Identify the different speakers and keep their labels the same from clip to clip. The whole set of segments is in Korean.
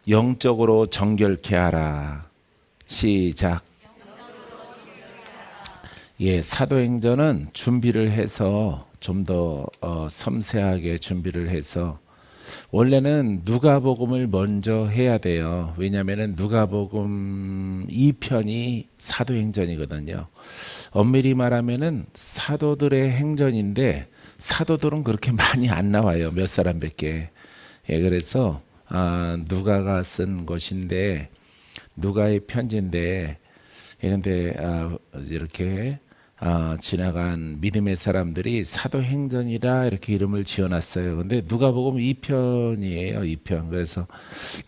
Speaker 1: 영적으로 정결케 하라. 시작. 예, 사도행전은 준비를 해서 좀 더 섬세하게 준비를 해서 원래는 누가복음을 먼저 해야 돼요. 왜냐하면 누가복음 2편이 사도행전이거든요. 엄밀히 말하면은 사도들의 행전인데 사도들은 그렇게 많이 안 나와요. 몇 사람밖에. 예, 그래서 누가가 쓴 것인데 누가의 편지인데 예, 근데 이렇게 지나간 믿음의 사람들이 사도행전이라 이렇게 이름을 지어놨어요. 근데 누가복음 2편이에요. 2편. 그래서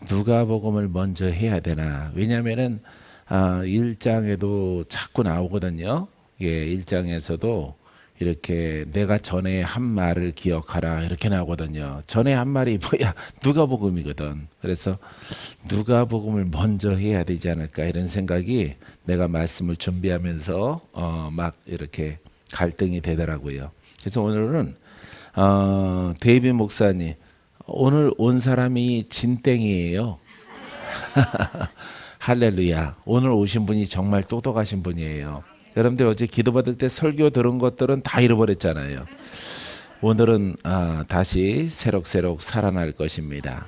Speaker 1: 누가복음을 먼저 해야 되나? 왜냐하면은 1장에도 자꾸 나오거든요. 예, 1장에서도 이렇게 내가 전에 한 말을 기억하라 이렇게 나오거든요. 전에 한 말이 뭐야? 누가복음이거든. 그래서 누가복음을 먼저 해야 되지 않을까 이런 생각이 내가 말씀을 준비하면서 막 이렇게 갈등이 되더라고요. 그래서 오늘은 데이비 목사님 오늘 온 사람이 진땡이에요. 할렐루야. 오늘 오신 분이 정말 똑똑하신 분이에요. 여러분들 어제 기도받을 때 설교 들은 것들은 다 잃어버렸잖아요. 오늘은 다시 새록새록 살아날 것입니다.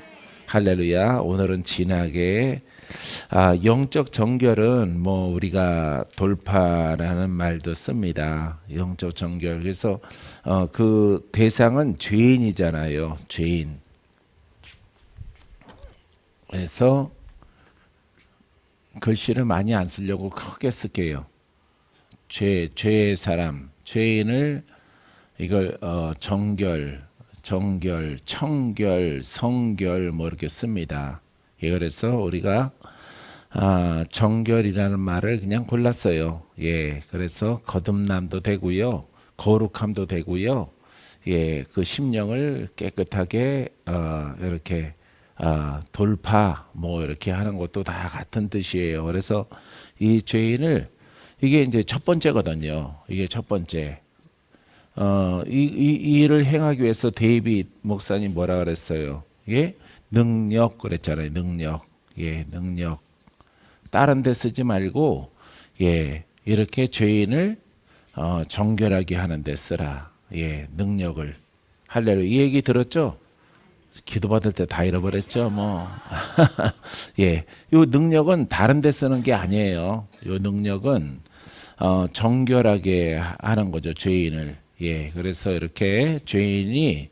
Speaker 1: 할렐루야. 오늘은 진하게 영적 정결은 뭐 우리가 돌파라는 말도 씁니다. 영적 정결. 그래서 그 대상은 죄인이잖아요. 죄인. 그래서 글씨를 많이 안 쓰려고 크게 쓸게요. 죄의 사람, 죄인을 이걸 정결, 청결, 성결 뭐 이렇게 씁니다. 예, 그래서 우리가 정결이라는 말을 그냥 골랐어요. 예, 그래서 거듭남도 되고요, 거룩함도 되고요. 예, 그 심령을 깨끗하게 이렇게 돌파 뭐 이렇게 하는 것도 다 같은 뜻이에요. 그래서 이 죄인을 이게 이제 첫 번째거든요. 이게 첫 번째. 이 일을 행하기 위해서 데이빗 목사님 뭐라 그랬어요? 예? 능력 그랬잖아요. 능력. 예, 능력. 다른 데 쓰지 말고 예, 이렇게 죄인을 정결하게 하는 데 쓰라. 예, 능력을. 할렐루야. 이 얘기 들었죠? 기도받을 때 다 잃어버렸죠, 뭐. 예, 요 능력은 다른 데 쓰는 게 아니에요. 요 능력은 정결하게 하는 거죠, 죄인을. 예, 그래서 이렇게 죄인이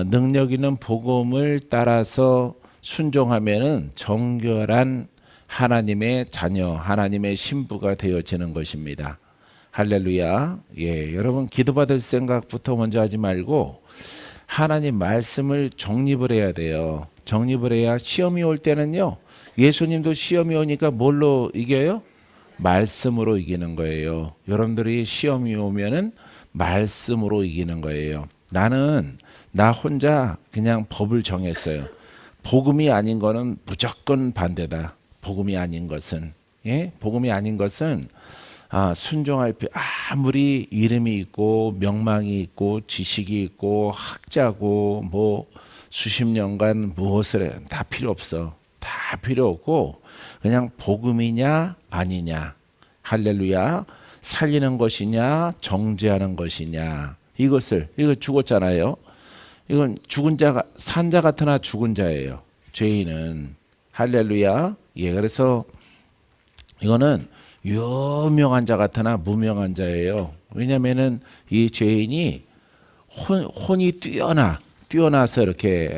Speaker 1: 능력 있는 복음을 따라서 순종하면은 정결한 하나님의 자녀, 하나님의 신부가 되어지는 것입니다. 할렐루야. 예, 여러분 기도받을 생각부터 먼저 하지 말고 하나님 말씀을 정립을 해야 돼요. 정립을 해야 시험이 올 때는요. 예수님도 시험이 오니까 뭘로 이겨요? 말씀으로 이기는 거예요. 여러분들이 시험이 오면은 말씀으로 이기는 거예요. 나는 나 혼자 그냥 법을 정했어요. 복음이 아닌 거는 무조건 반대다. 복음이 아닌 것은 예? 복음이 아닌 것은 순종할 아무리 이름이 있고 명망이 있고 지식이 있고 학자고 뭐 수십 년간 무엇을 해 다 필요 없어. 다 필요 없고 그냥 복음이냐 아니냐. 할렐루야. 살리는 것이냐 정죄하는 것이냐. 이거 죽었잖아요. 이건 죽은 자가 산 자 같으나 죽은 자예요. 죄인은. 할렐루야. 예, 그래서 이거는 유명한 자 같으나 무명한 자예요. 왜냐면은 이 죄인이 혼이 뛰어나서 이렇게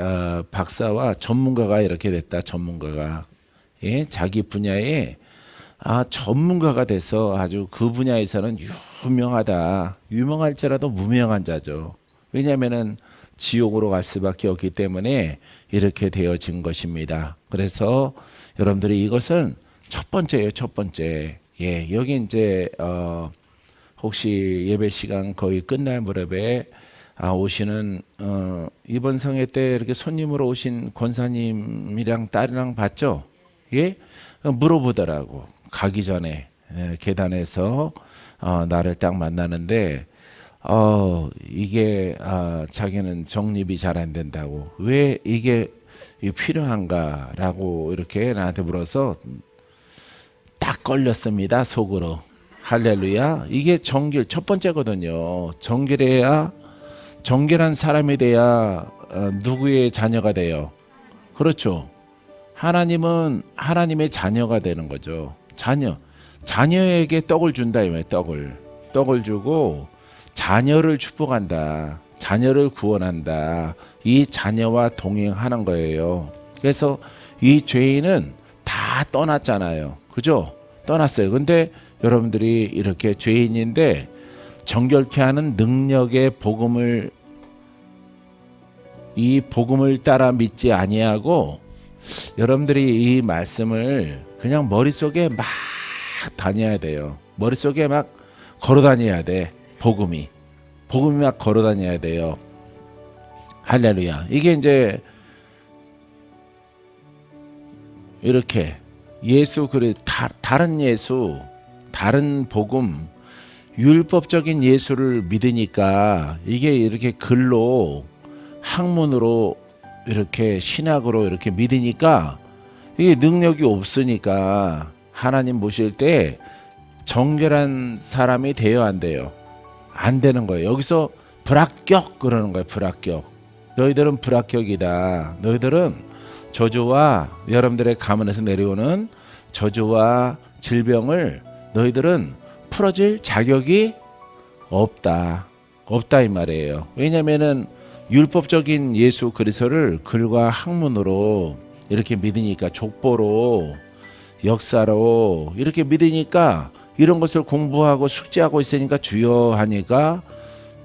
Speaker 1: 박사와 전문가가 이렇게 됐다. 전문가가 예, 자기 분야에 전문가가 돼서 아주 그 분야에서는 유명하다. 유명할지라도 무명한 자죠. 왜냐면은 지옥으로 갈 수밖에 없기 때문에 이렇게 되어진 것입니다. 그래서 여러분들이 이것은 첫 번째예요. 첫 번째. 예, 여기 이제 혹시 예배 시간 거의 끝날 무렵에 오시는 이번 성회 때 이렇게 손님으로 오신 권사님이랑 딸이랑 봤죠? 예? 물어보더라고. 가기 전에 계단에서 나를 딱 만나는데 이게 자기는 정립이 잘 안 된다고. 왜 이게 이 필요한가라고 이렇게 나한테 물어서 딱 걸렸습니다. 속으로. 할렐루야. 이게 정결 첫 번째거든요. 정결한 사람이 돼야 누구의 자녀가 돼요? 그렇죠. 하나님은 하나님의 자녀가 되는 거죠. 자녀에게 떡을 준다 이 말이에요. 떡을 주고 자녀를 축복한다. 자녀를 구원한다. 이 자녀와 동행하는 거예요. 그래서 이 죄인은 다 떠났잖아요. 그죠? 떠났어요. 근데 여러분들이 이렇게 죄인인데 정결케 하는 능력의 이 복음을 따라 믿지 아니하고 여러분들이 이 말씀을 그냥 머릿속에 막 다녀야 돼요. 머릿속에 막 걸어 다녀야 돼. 복음이 막 걸어 다녀야 돼요. 할렐루야. 이게 이제 이렇게 다른 복음, 율법적인 예수를 믿으니까 이게 이렇게 글로 학문으로 이렇게 신학으로 이렇게 믿으니까 이게 능력이 없으니까 하나님 모실 때 정결한 사람이 되어야 안 돼요. 안 되는 거예요. 여기서 불합격 그러는 거예요. 불합격. 너희들은 불합격이다. 너희들은 저주와 여러분들의 가문에서 내려오는 저주와 질병을 너희들은 풀어줄 자격이 없다 이 말이에요. 왜냐면은 율법적인 예수 그리스도를 글과 학문으로 이렇게 믿으니까 족보로 역사로 이렇게 믿으니까 이런 것을 공부하고 숙지하고 있으니까 주여 하니까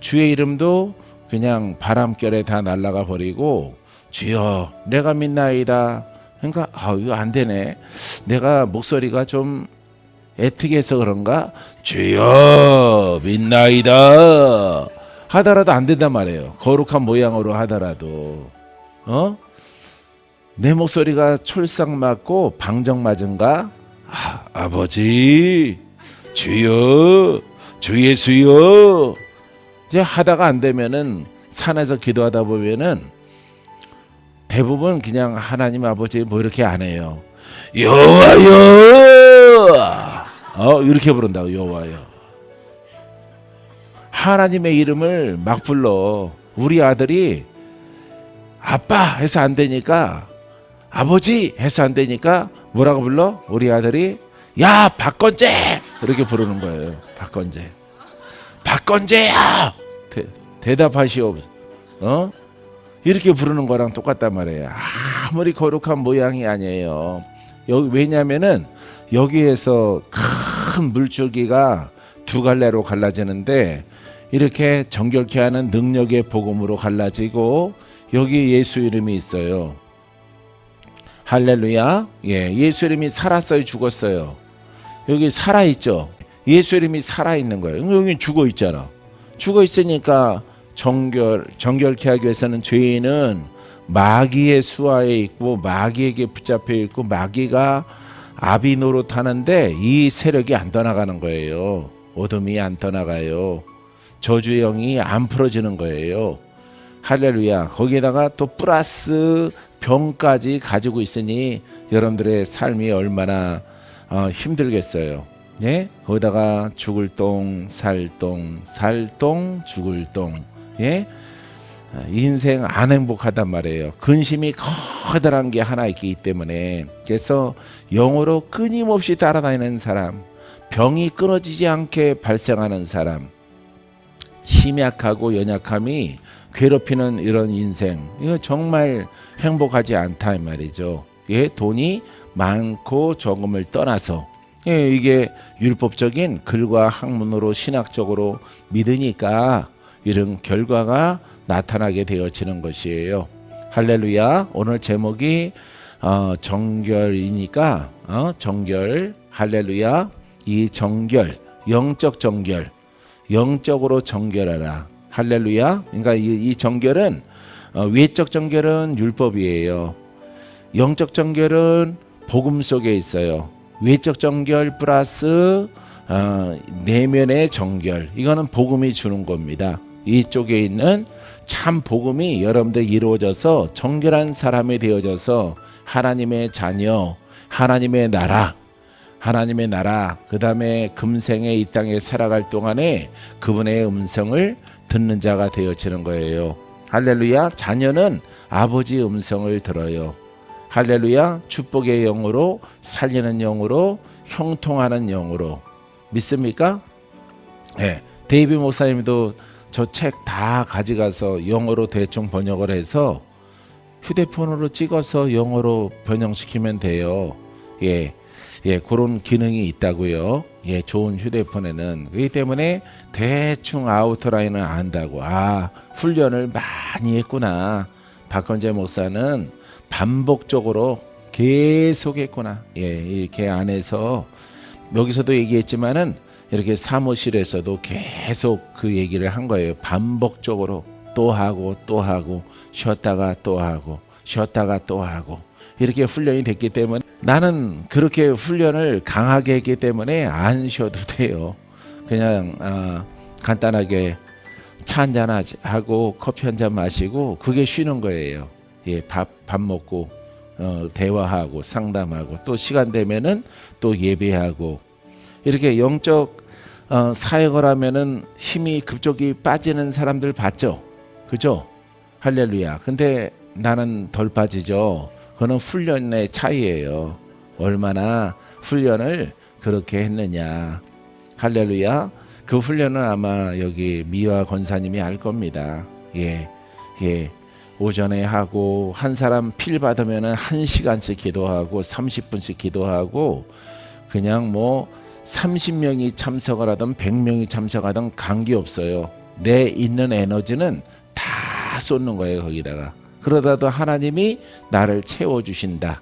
Speaker 1: 주의 이름도 그냥 바람결에 다 날아가 버리고 주여 내가 믿나이다. 그러니까 이거 안 되네. 내가 목소리가 좀 애특해서 그런가? 주여 믿나이다 하더라도 안 된단 말이에요. 거룩한 모양으로 하더라도 내 목소리가 촐싹 맞고 방정 맞은가? 아버지 주여 주 예수여 이제 하다가 안 되면은 산에서 기도하다 보면은 대부분 그냥 하나님 아버지 뭐 이렇게 안 해요. 여호와여 이렇게 부른다고. 여호와여. 하나님의 이름을 막 불러. 우리 아들이 아빠 해서 안 되니까 아버지 해서 안 되니까 뭐라고 불러? 우리 아들이 야 박건재 이렇게 부르는 거예요. 박건재야 대답하시오. 이렇게 부르는 거랑 똑같단 말이에요. 아무리 거룩한 모양이 아니에요. 왜냐면은 여기에서 큰 물줄기가 두 갈래로 갈라지는데 이렇게 정결케 하는 능력의 복음으로 갈라지고 여기 예수 이름이 있어요. 할렐루야. 예수 이름이 살았어요, 죽었어요? 여기 살아있죠. 예수 이름이 살아있는 거예요. 여기 죽어 있잖아. 죽어 있으니까 정결케 하기 위해서는 죄인은 마귀의 수하에 있고 마귀에게 붙잡혀 있고 마귀가 아비 노릇하는데 이 세력이 안 떠나가는 거예요. 어둠이 안 떠나가요. 저주의 영이 안 풀어지는 거예요. 할렐루야. 거기에다가 또 플러스 병까지 가지고 있으니 여러분들의 삶이 얼마나 힘들겠어요. 예? 거기다가 죽을 똥, 살똥, 죽을 똥. 예? 인생 안 행복하단 말이에요. 근심이 커다란 게 하나 있기 때문에. 그래서 영으로 끊임없이 따라다니는 사람, 병이 끊어지지 않게 발생하는 사람, 심약하고 연약함이 괴롭히는 이런 인생, 이거 정말 행복하지 않다 이 말이죠. 예, 돈이 많고 적음을 떠나서 이게 율법적인 글과 학문으로 신학적으로 믿으니까 이런 결과가 나타나게 되어지는 것이에요. 할렐루야. 오늘 제목이 정결이니까 정결. 할렐루야. 이 정결, 영적 정결, 영적으로 정결하라. 할렐루야. 그러니까 이 정결은 외적 정결은 율법이에요. 영적 정결은 복음 속에 있어요. 외적 정결 플러스 내면의 정결, 이거는 복음이 주는 겁니다. 이쪽에 있는 참 복음이 여러분들 이루어져서 정결한 사람이 되어져서 하나님의 자녀, 하나님의 나라, 그 다음에 금생에 이 땅에 살아갈 동안에 그분의 음성을 듣는 자가 되어지는 거예요. 할렐루야. 자녀는 아버지 음성을 들어요. 할렐루야. 축복의 영으로, 살리는 영으로, 형통하는 영으로. 믿습니까? 네. 데이비 목사님도 저 책 다 가져가서 영어로 대충 번역을 해서 휴대폰으로 찍어서 영어로 번역시키면 돼요. 예, 그런 기능이 있다고요. 예, 좋은 휴대폰에는. 그렇기 때문에 대충 아우트라인을 안다고. 훈련을 많이 했구나. 박건재 목사는 반복적으로 계속 했구나. 예, 이렇게 안에서 여기서도 얘기했지만은 이렇게 사무실에서도 계속 그 얘기를 한 거예요. 반복적으로 또 하고 또 하고 쉬었다가 또 하고 쉬었다가 또 하고 이렇게 훈련이 됐기 때문에 나는 그렇게 훈련을 강하게 했기 때문에 안 쉬어도 돼요. 그냥 간단하게 차 한잔 하고 커피 한잔 마시고 그게 쉬는 거예요. 예, 밥 먹고 대화하고 상담하고 또 시간 되면은 또 예배하고 이렇게 영적 사역을 하면은 힘이 급속히 빠지는 사람들 봤죠? 그죠? 할렐루야. 근데 나는 덜 빠지죠. 그거는 훈련의 차이예요. 얼마나 훈련을 그렇게 했느냐. 할렐루야. 그 훈련은 아마 여기 미화 권사님이 알 겁니다. 예. 오전에 하고 한 사람 필 받으면은 1시간씩 기도하고 30분씩 기도하고 그냥 뭐 30명이 참석을 하든 100명이 참석하든 관계없어요. 내 있는 에너지는 다 쏟는 거예요. 거기다가. 그러다도 하나님이 나를 채워주신다.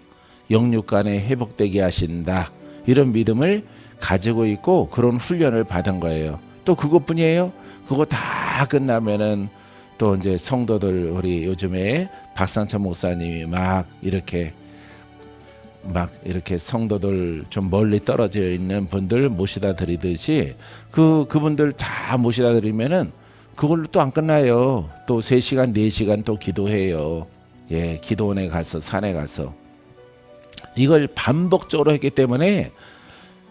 Speaker 1: 영육간에 회복되게 하신다. 이런 믿음을 가지고 있고 그런 훈련을 받은 거예요. 또 그것뿐이에요. 그거 다 끝나면은 또 이제 성도들 우리 요즘에 박상천 목사님이 막 이렇게 성도들 좀 멀리 떨어져 있는 분들 모시다 드리듯이 그분들 다 모시다 드리면은 그걸로 또 안 끝나요. 또 3시간 4시간 또 기도해요. 예, 기도원에 가서 산에 가서 이걸 반복적으로 했기 때문에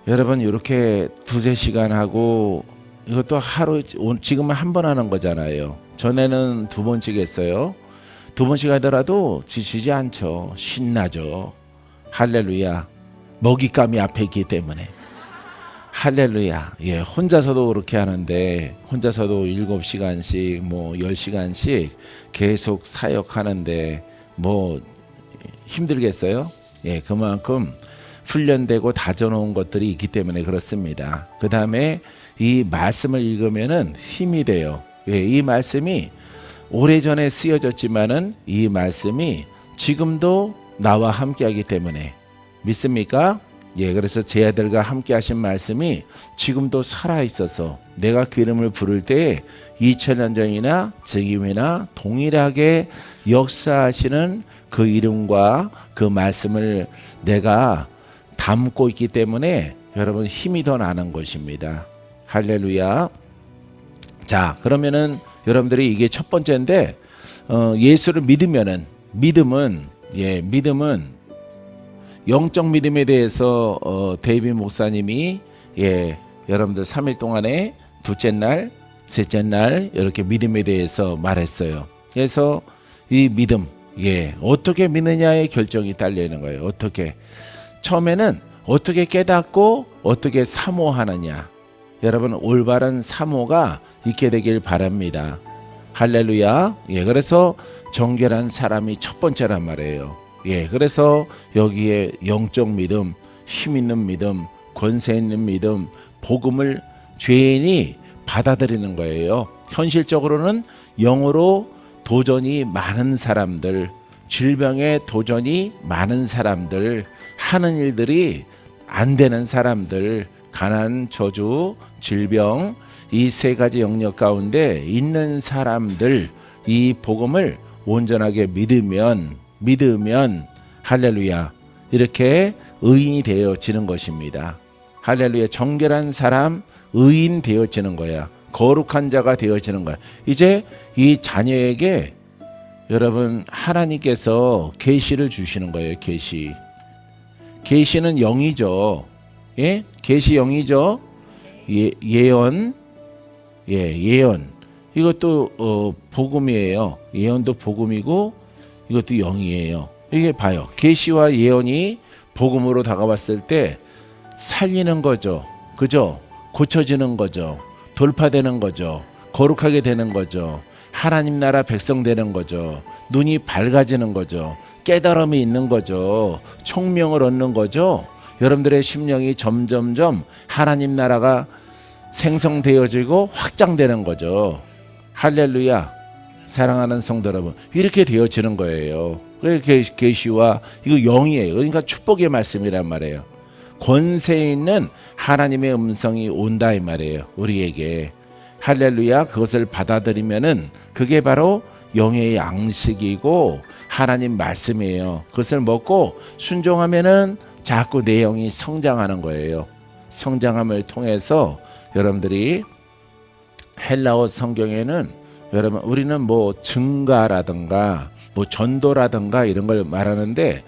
Speaker 1: 여러분 이렇게 2-3시간 하고 이것도 하루 지금은 한 번 하는 거잖아요. 전에는 2번씩 했어요. 2번씩 하더라도 지치지 않죠. 신나죠. 할렐루야. 먹잇감이 앞에 있기 때문에. 할렐루야. 예, 혼자서도 그렇게 하는데 혼자서도 7시간씩 뭐 10시간씩 계속 사역하는데 뭐 힘들겠어요? 예, 그만큼 훈련되고 다져놓은 것들이 있기 때문에 그렇습니다. 그 다음에 이 말씀을 읽으면은 힘이 돼요. 예, 이 말씀이 오래전에 쓰여졌지만은 이 말씀이 지금도 나와 함께하기 때문에 믿습니까? 예, 그래서 제 아들과 함께 하신 말씀이 지금도 살아있어서 내가 그 이름을 부를 때 2000년 전이나 지금이나 동일하게 역사하시는 그 이름과 그 말씀을 내가 담고 있기 때문에 여러분 힘이 더 나는 것입니다. 할렐루야. 자, 그러면은 여러분들이 이게 첫 번째인데 예수를 믿으면은 믿음은 영적 믿음에 대해서 데이비 목사님이 여러분들 3일 동안에 둘째 날, 셋째 날 이렇게 믿음에 대해서 말했어요. 그래서 이 믿음, 어떻게 믿느냐의 결정이 딸려 있는 거예요. 어떻게 처음에는 어떻게 깨닫고 어떻게 사모하느냐. 여러분 올바른 사모가 있게 되길 바랍니다. 할렐루야. 그래서 정결한 사람이 첫 번째란 말이에요. 그래서 여기에 영적 믿음, 힘 있는 믿음, 권세 있는 믿음, 복음을 죄인이 받아들이는 거예요. 현실적으로는 영으로 도전이 많은 사람들, 질병에 도전이 많은 사람들, 하는 일들이 안 되는 사람들, 가난, 저주, 질병, 이 3가지 영역 가운데 있는 사람들, 이 복음을 온전하게 믿으면 할렐루야 이렇게 의인이 되어지는 것입니다. 할렐루야. 정결한 사람 의인 되어지는 거야. 거룩한 자가 되어지는 거예요. 이제 이 자녀에게 여러분 하나님께서 계시를 주시는 거예요. 계시는 영이죠. 예? 계시 영이죠. 예언. 예언. 이것도 복음이에요. 예언도 복음이고 이것도 영이에요. 이게 봐요. 계시와 예언이 복음으로 다가왔을 때 살리는 거죠. 그죠? 고쳐지는 거죠. 돌파되는 거죠. 거룩하게 되는 거죠. 하나님 나라 백성 되는 거죠. 눈이 밝아지는 거죠. 깨달음이 있는 거죠. 총명을 얻는 거죠. 여러분들의 심령이 점점점 하나님 나라가 생성되어지고 확장되는 거죠. 할렐루야. 사랑하는 성도 여러분, 이렇게 되어지는 거예요. 계시와 이거 영이에요. 그러니까 축복의 말씀이란 말이에요. 권세 있는 하나님의 음성이 온다 이 말이에요. 우리에게. 할렐루야. 그것을 받아들이면은 그게 바로 영의 양식이고 하나님 말씀이에요. 그것을 먹고 순종하면은 자꾸 내 영이 성장하는 거예요. 성장함을 통해서 여러분들이 헬라어 성경에는 여러분 우리는 뭐 증가라든가 뭐 전도라든가 이런 걸 말하는데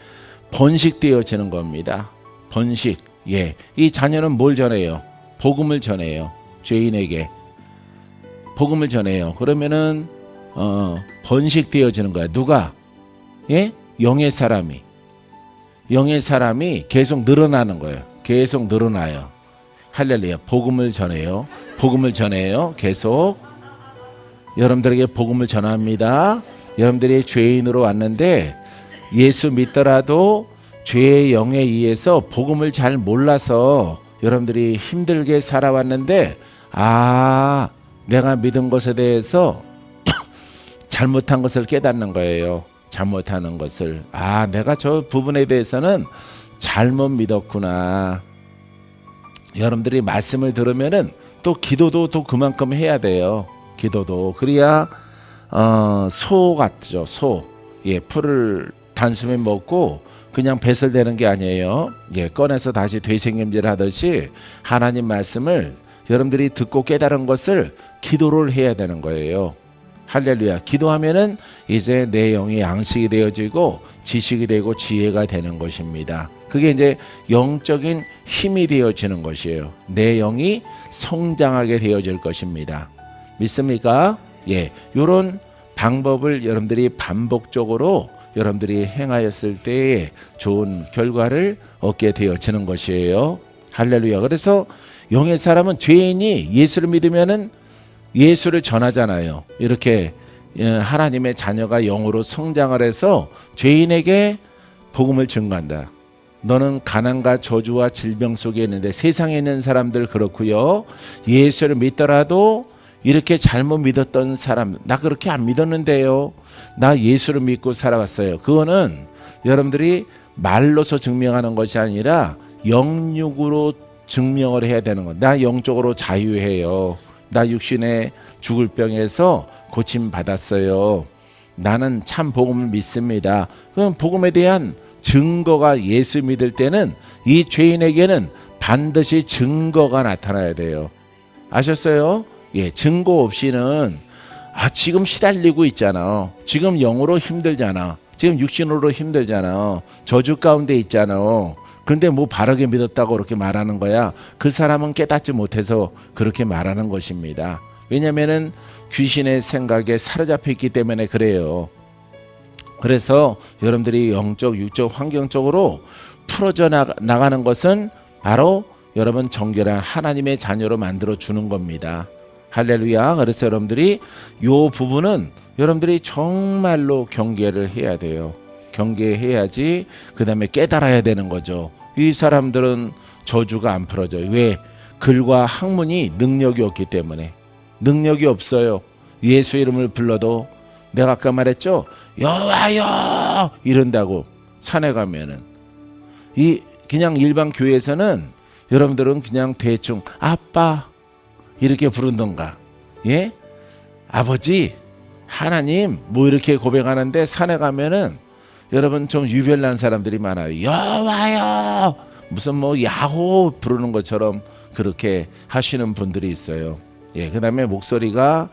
Speaker 1: 번식되어지는 겁니다. 번식. 예. 이 자녀는 뭘 전해요? 복음을 전해요. 죄인에게 복음을 전해요. 그러면은 번식되어지는 거야. 누가? 예? 영의 사람이 계속 늘어나는 거예요. 계속 늘어나요. 할렐루야. 복음을 전해요. 계속 여러분들에게 복음을 전합니다. 여러분들이 죄인으로 왔는데 예수 믿더라도 죄의 영에 의해서 복음을 잘 몰라서 여러분들이 힘들게 살아왔는데 내가 믿은 것에 대해서 잘못한 것을 깨닫는 거예요. 잘못하는 것을. 내가 저 부분에 대해서는 잘못 믿었구나. 여러분들이 말씀을 들으면은 또 기도도 또 그만큼 해야 돼요. 기도도. 그래야 소 같죠. 소. 예, 풀을 단숨에 먹고 그냥 배설되는 게 아니에요. 예, 꺼내서 다시 되새김질 하듯이 하나님 말씀을 여러분들이 듣고 깨달은 것을 기도를 해야 되는 거예요. 할렐루야. 기도하면은 이제 내 영이 양식이 되어지고 지식이 되고 지혜가 되는 것입니다. 그게 이제 영적인 힘이 되어지는 것이에요. 내 영이 성장하게 되어질 것입니다. 믿습니까? 예, 이런 방법을 여러분들이 반복적으로 여러분들이 행하였을 때에 좋은 결과를 얻게 되어지는 것이에요. 할렐루야. 그래서 영의 사람은 죄인이 예수를 믿으면은 예수를 전하잖아요. 이렇게 하나님의 자녀가 영으로 성장을 해서 죄인에게 복음을 증거한다. 너는 가난과 저주와 질병 속에 있는데 세상에 있는 사람들 그렇고요. 예수를 믿더라도 이렇게 잘못 믿었던 사람, 나 그렇게 안 믿었는데요. 나 예수를 믿고 살아왔어요. 그거는 여러분들이 말로서 증명하는 것이 아니라 영육으로 증명을 해야 되는 것. 나 영적으로 자유해요. 나 육신의 죽을 병에서 고침 받았어요. 나는 참 복음을 믿습니다. 그럼 복음에 대한 증거가 예수 믿을 때는 이 죄인에게는 반드시 증거가 나타나야 돼요. 아셨어요? 예, 증거 없이는 지금 시달리고 있잖아. 지금 영으로 힘들잖아. 지금 육신으로 힘들잖아. 저주 가운데 있잖아. 근데 뭐 바르게 믿었다고 그렇게 말하는 거야. 그 사람은 깨닫지 못해서 그렇게 말하는 것입니다. 왜냐면은 귀신의 생각에 사로잡혀 있기 때문에 그래요. 그래서 여러분들이 영적, 육적, 환경적으로 풀어져 나가는 것은 바로 여러분 정결한 하나님의 자녀로 만들어 주는 겁니다. 할렐루야. 그래서 여러분들이 이 부분은 여러분들이 정말로 경계를 해야 돼요. 경계해야지 그 다음에 깨달아야 되는 거죠. 이 사람들은 저주가 안 풀어져요. 왜? 글과 학문이 능력이 없기 때문에. 능력이 없어요. 예수 이름을 불러도 내가 아까 말했죠. 여호와여 이런다고 산에 가면은 그냥 일반 교회에서는 여러분들은 그냥 대충 아빠 이렇게 부른던가. 예? 아버지 하나님 뭐 이렇게 고백하는데 산에 가면은 여러분 좀 유별난 사람들이 많아요. 여호와여 무슨 뭐 야호 부르는 것처럼 그렇게 하시는 분들이 있어요. 예, 그다음에 목소리가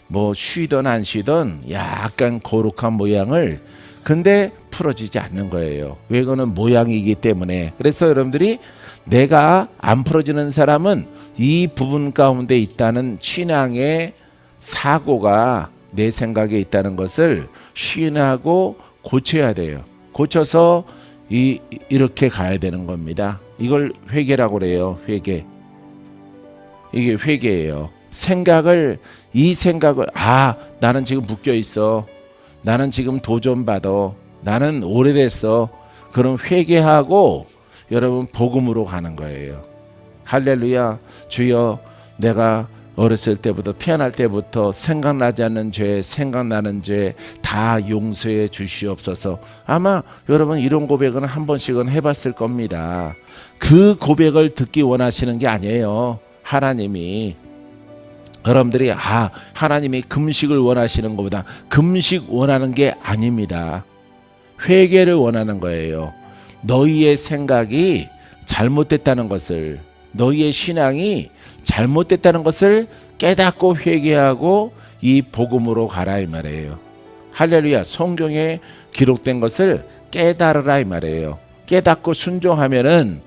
Speaker 1: 뭐 쉬던 안 쉬던 약간 거룩한 모양을 근데 풀어지지 않는 거예요. 왜? 그거는 모양이기 때문에. 그래서 여러분들이 내가 안 풀어지는 사람은 이 부분 가운데 있다는 신앙의 사고가 내 생각에 있다는 것을 시인하고 고쳐야 돼요. 고쳐서 이렇게 가야 되는 겁니다. 이걸 회개라고 그래요. 회개. 이게 회개예요. 이 생각을 나는 지금 묶여 있어. 나는 지금 도전받아. 나는 오래됐어. 그럼 회개하고 여러분 복음으로 가는 거예요. 할렐루야. 주여, 내가 어렸을 때부터 태어날 때부터 생각나지 않는 죄, 생각나는 죄 다 용서해 주시옵소서. 아마 여러분 이런 고백은 한 번씩은 해봤을 겁니다. 그 고백을 듣기 원하시는 게 아니에요. 하나님이. 여러분들이 하나님이 금식을 원하시는 것보다 금식 원하는 게 아닙니다. 회개를 원하는 거예요. 너희의 생각이 잘못됐다는 것을, 너희의 신앙이 잘못됐다는 것을 깨닫고 회개하고 이 복음으로 가라 이 말이에요. 할렐루야. 성경에 기록된 것을 깨달으라 이 말이에요. 깨닫고 순종하면은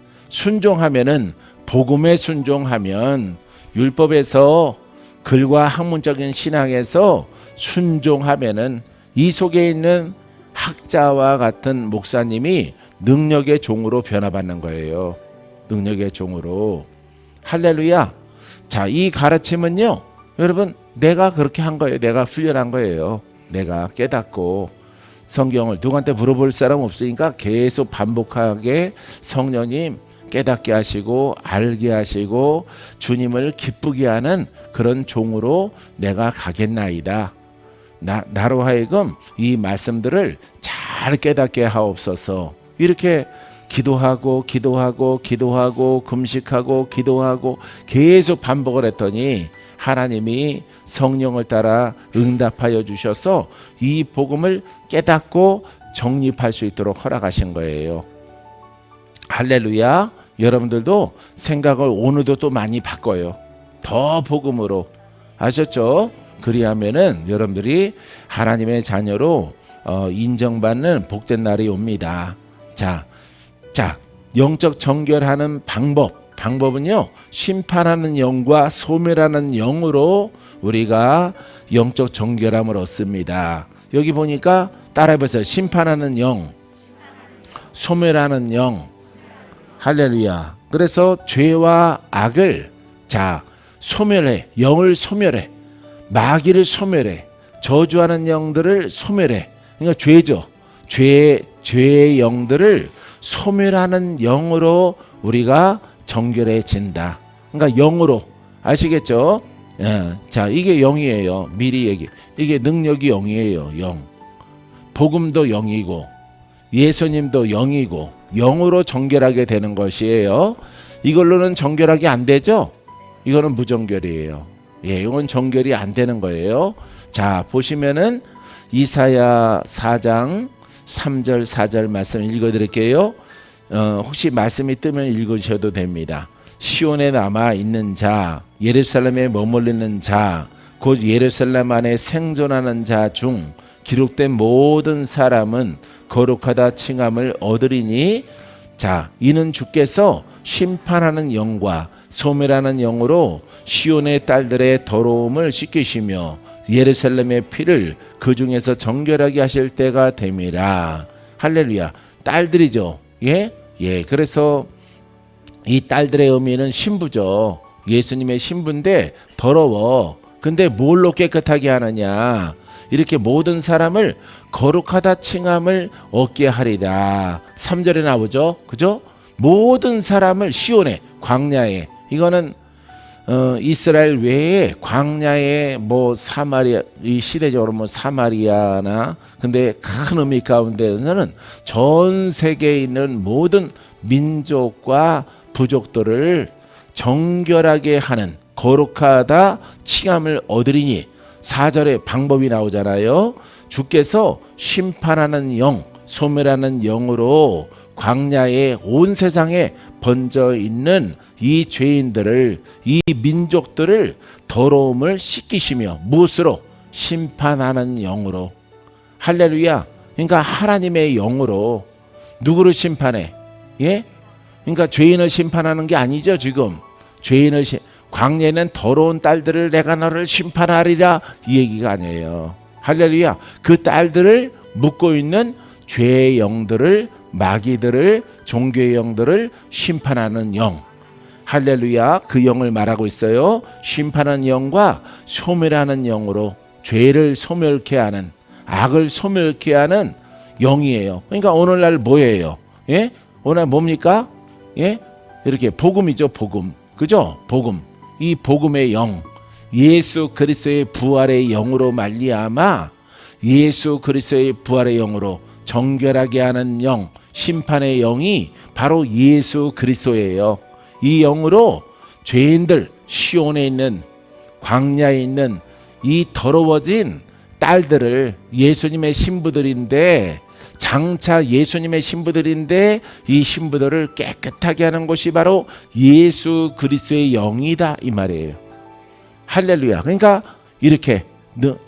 Speaker 1: 복음에 순종하면 율법에서 글과 학문적인 신앙에서 순종하면은 이 속에 있는 학자와 같은 목사님이 능력의 종으로 변화받는 거예요. 능력의 종으로. 할렐루야. 자, 이 가르침은요, 여러분 내가 그렇게 한 거예요. 내가 훈련한 거예요. 내가 깨닫고 성경을 누구한테 물어볼 사람 없으니까 계속 반복하게 성령님 깨닫게 하시고 알게 하시고 주님을 기쁘게 하는 그런 종으로 내가 가겠나이다. 나로 하여금 이 말씀들을 잘 깨닫게 하옵소서. 이렇게 기도하고 금식하고 기도하고 계속 반복을 했더니 하나님이 성령을 따라 응답하여 주셔서 이 복음을 깨닫고 정립할 수 있도록 허락하신 거예요. 할렐루야. 여러분들도 생각을 오늘도 또 많이 바꿔요. 더 복음으로. 아셨죠? 그리하면은 여러분들이 하나님의 자녀로 인정받는 복된 날이 옵니다. 자, 영적 정결하는 방법은요, 심판하는 영과 소멸하는 영으로 우리가 영적 정결함을 얻습니다. 여기 보니까 따라해보세요. 심판하는 영, 소멸하는 영. 할렐루야. 그래서 죄와 악을 소멸해. 영을 소멸해. 마귀를 소멸해. 저주하는 영들을 소멸해. 그러니까 죄죠. 죄의 영들을 소멸하는 영으로 우리가 정결해진다. 그러니까 영으로. 아시겠죠? 자, 이게 영이에요. 미리 얘기. 이게 능력이 영이에요. 영. 복음도 영이고 예수님도 영이고 영으로 정결하게 되는 것이에요. 이걸로는 정결하게 안 되죠? 이거는 무정결이에요. 이건 정결이 안 되는 거예요. 자, 보시면은 이사야 4장 3절 4절 말씀 읽어드릴게요. 혹시 말씀이 뜨면 읽으셔도 됩니다. 시온에 남아 있는 자, 예루살렘에 머물리는 자, 곧 예루살렘 안에 생존하는 자 중 기록된 모든 사람은 거룩하다 칭함을 얻으리니, 자, 이는 주께서 심판하는 영과 소멸하는 영으로 시온의 딸들의 더러움을 씻기시며 예루살렘의 피를 그 중에서 정결하게 하실 때가 됨이라. 할렐루야. 딸들이죠. 예. 그래서 이 딸들의 의미는 신부죠. 예수님의 신부인데 더러워. 근데 뭘로 깨끗하게 하느냐? 이렇게 모든 사람을 거룩하다 칭함을 얻게 하리라. 3절에 나오죠. 그죠? 모든 사람을 시온에, 광야에. 이거는 이스라엘 외에 광야에 사마리아, 이 시대적으로 사마리아나, 근데 큰 의미 가운데서는 전 세계에 있는 모든 민족과 부족들을 정결하게 하는 거룩하다 칭함을 얻으리니, 4절에 방법이 나오잖아요. 주께서 심판하는 영, 소멸하는 영으로 광야에 온 세상에 번져 있는 이 죄인들을, 이 민족들을 더러움을 씻기시며 무엇으로? 심판하는 영으로. 할렐루야. 그러니까 하나님의 영으로 누구를 심판해? 예? 그러니까 죄인을 심판하는 게 아니죠. 지금 죄인을 광야에는 더러운 딸들을 내가 너를 심판하리라 이 얘기가 아니에요. 할렐루야. 그 딸들을 묶고 있는 죄의 영들을, 마귀들을, 종교의 영들을 심판하는 영. 할렐루야. 그 영을 말하고 있어요. 심판하는 영과 소멸하는 영으로 죄를 소멸케 하는, 악을 소멸케 하는 영이에요. 그러니까 오늘날 뭐예요? 예? 오늘 뭡니까? 예? 이렇게 복음이죠. 복음. 그죠? 복음. 이 복음의 영, 예수 그리스도의 부활의 영으로 말미암아 예수 그리스도의 부활의 영으로 정결하게 하는 영, 심판의 영이 바로 예수 그리스도예요. 이 영으로 죄인들, 시온에 있는, 광야에 있는 이 더러워진 딸들을, 예수님의 신부들인데, 장차 예수님의 신부들인데 이 신부들을 깨끗하게 하는 것이 바로 예수 그리스도의 영이다 이 말이에요. 할렐루야. 그러니까 이렇게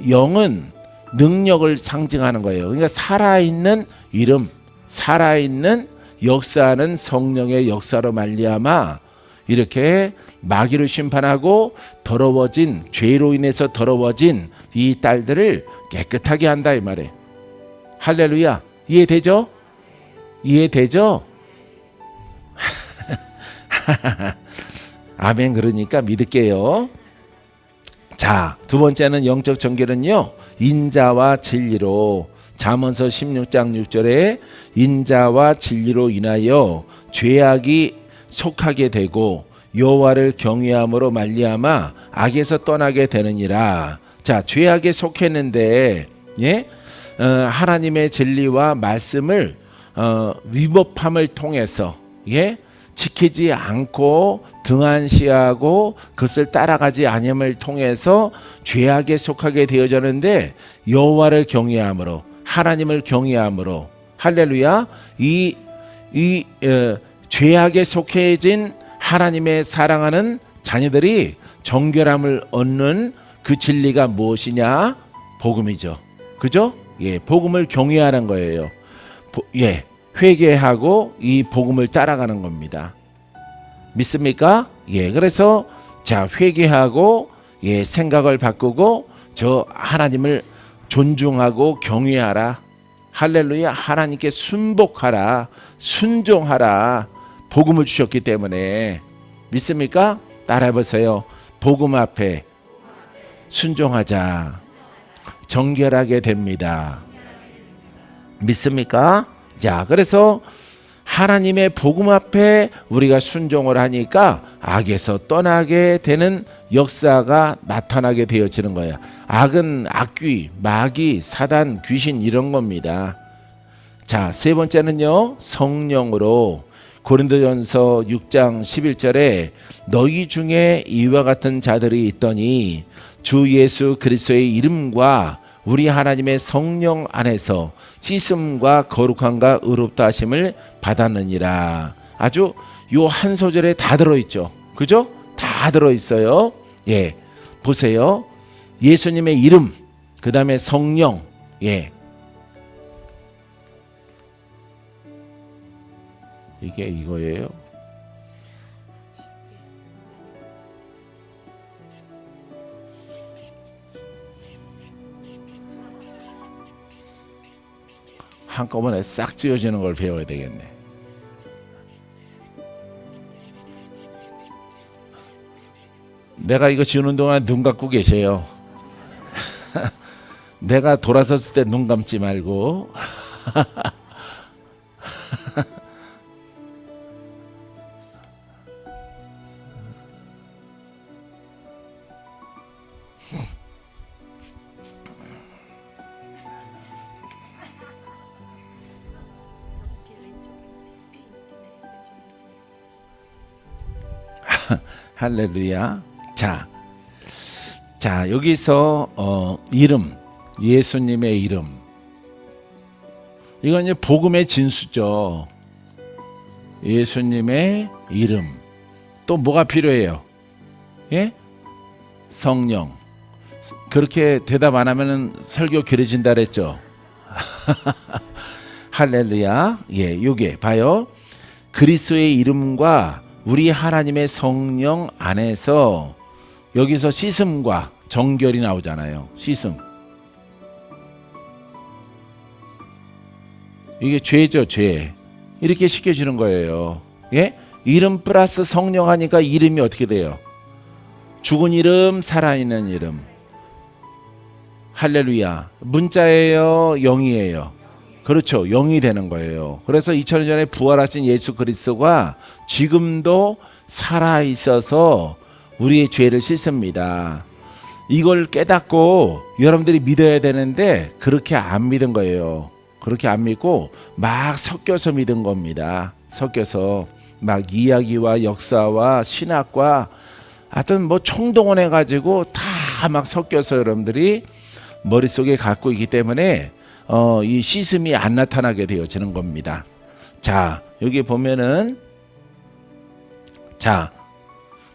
Speaker 1: 영은 능력을 상징하는 거예요. 그러니까 살아있는 이름, 살아있는 역사하는 성령의 역사로 말미암아 이렇게 마귀를 심판하고 더러워진, 죄로 인해서 더러워진 이 딸들을 깨끗하게 한다 이 말이에요. 할렐루야. 이해되죠? 이해되죠? 아멘. 그러니까 믿을게요. 자, 두 번째는 영적 정결은요, 인자와 진리로, 잠언서 16장 6절에 인자와 진리로 인하여 죄악이 속하게 되고 여호와를 경외함으로 말미암아 악에서 떠나게 되느니라. 자, 죄악에 속했는데, 예? 하나님의 진리와 말씀을 위법함을 통해서, 예? 지키지 않고 등한시하고 그것을 따라가지 않음을 통해서 죄악에 속하게 되어졌는데, 여호와를 경외함으로, 하나님을 경외함으로, 할렐루야, 이 죄악에 속해진 하나님의 사랑하는 자녀들이 정결함을 얻는 그 진리가 무엇이냐? 복음이죠. 그죠? 예, 복음을 경외하는 거예요. 예, 회개하고 이 복음을 따라가는 겁니다. 믿습니까? 예, 그래서 자, 회개하고, 예, 생각을 바꾸고 저 하나님을 존중하고 경외하라. 할렐루야. 하나님께 순복하라, 순종하라. 복음을 주셨기 때문에. 믿습니까? 따라해 보세요. 복음 앞에 순종하자. 정결하게 됩니다. 믿습니까? 자, 그래서 하나님의 복음 앞에 우리가 순종을 하니까 악에서 떠나게 되는 역사가 나타나게 되어지는 거야. 악은 악귀, 마귀, 사단, 귀신 이런 겁니다. 자, 세 번째는요, 성령으로. 고린도전서 6장 11절에 너희 중에 이와 같은 자들이 있더니 주 예수 그리스도의 이름과 우리 하나님의 성령 안에서 씻음과 거룩함과 의롭다 하심을 받았느니라. 아주 요 한 소절에 다 들어있죠. 그죠? 다 들어있어요. 예, 보세요. 예수님의 이름, 그 다음에 성령. 예, 이게 이거예요. 한꺼번에 싹 지어지는 걸 배워야 되겠네. 내가 이거 지우는 동안 눈 감고 계세요. 내가 돌아섰을 때 눈 감지 말고. 할렐루야. 자, 여기서 이름, 예수님의 이름. 이건 이제 복음의 진수죠. 예수님의 이름. 또 뭐가 필요해요? 예? 성령. 그렇게 대답 안 하면은 설교 길어진다 그랬죠. 할렐루야. 예, 요게 봐요. 그리스도의 이름과 우리 하나님의 성령 안에서 여기서 씻음과 정결이 나오잖아요. 씻음. 이게 죄죠, 죄. 이렇게 시켜주는 거예요. 예? 이름 플러스 성령 하니까 이름이 어떻게 돼요? 죽은 이름, 살아있는 이름. 할렐루야. 문자예요, 영이에요? 그렇죠. 영이 되는 거예요. 그래서 2000년 전에 부활하신 예수 그리스도가 지금도 살아있어서 우리의 죄를 씻습니다. 이걸 깨닫고 여러분들이 믿어야 되는데 그렇게 안 믿은 거예요. 그렇게 안 믿고 막 섞여서 믿은 겁니다. 섞여서 막 이야기와 역사와 신학과 하여튼 뭐 총동원해 가지고 다 막 섞여서 여러분들이 머릿속에 갖고 있기 때문에 이 씻음이 안 나타나게 되어지는 겁니다. 자, 여기 보면은 자,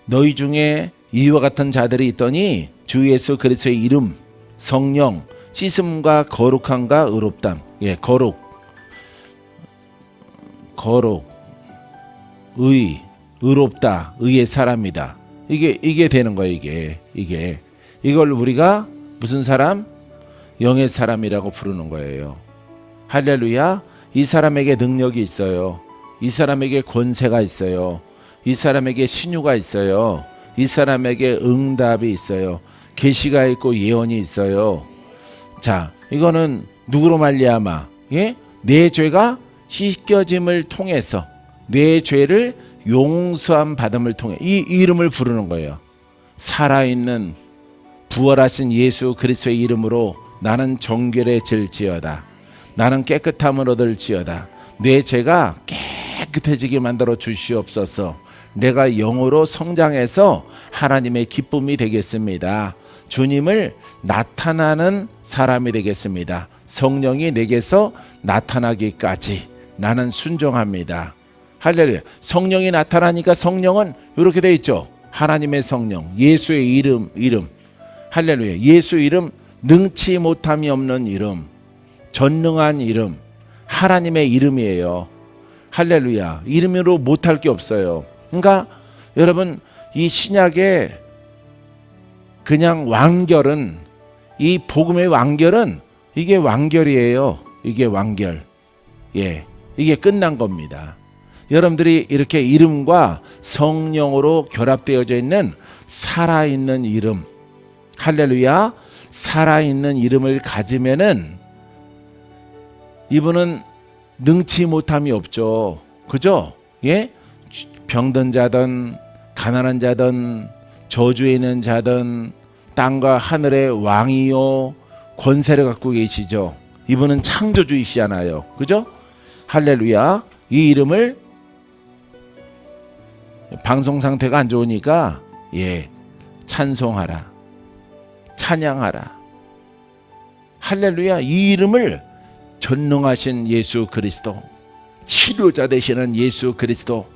Speaker 1: 너희 중에 이와 같은 자들이 있더니 주 예수 그리스도의 이름, 성령, 씻음과 거룩함과 의롭담. 예, 거룩, 의롭다, 의의 사람이다. 이게 되는 거예요. 이걸 우리가 무슨 사람? 영의 사람이라고 부르는 거예요. 할렐루야. 이 사람에게 능력이 있어요. 이 사람에게 권세가 있어요. 이 사람에게 신유가 있어요. 이 사람에게 응답이 있어요. 계시가 있고 예언이 있어요. 자, 이거는 누구로 말미암아? 예? 내 죄가 씻겨짐을 통해서 내 죄를 용서함 받음을 통해 이 이름을 부르는 거예요. 살아있는 부활하신 예수 그리스도의 이름으로 나는 정결해질지어다. 나는 깨끗함을 얻을지어다. 내 죄가 깨끗해지게 만들어 주시옵소서. 내가 영으로 성장해서 하나님의 기쁨이 되겠습니다. 주님을 나타나는 사람이 되겠습니다. 성령이 내게서 나타나기까지 나는 순종합니다. 할렐루야. 성령이 나타나니까 성령은 이렇게 돼 있죠. 하나님의 성령, 예수의 이름. 할렐루야. 예수 이름, 능치 못함이 없는 이름, 전능한 이름, 하나님의 이름이에요. 할렐루야. 이름으로 못할 게 없어요. 그러니까 여러분 이 신약의 그냥 완결은, 이 복음의 완결은 이게 완결이에요. 이게 완결. 예, 이게 끝난 겁니다. 여러분들이 이렇게 이름과 성령으로 결합되어져 있는 살아있는 이름, 할렐루야, 살아있는 이름을 가지면은 이분은 능치 못함이 없죠. 그죠? 예? 병든 자든 가난한 자든 저주에 있는 자든 땅과 하늘의 왕이요 권세를 갖고 계시죠. 이분은 창조주이시잖아요. 그죠? 할렐루야. 이 이름을 방송 상태가 안 좋으니까 찬송하라, 찬양하라. 할렐루야. 이 이름을 전능하신 예수 그리스도, 치료자 되시는 예수 그리스도,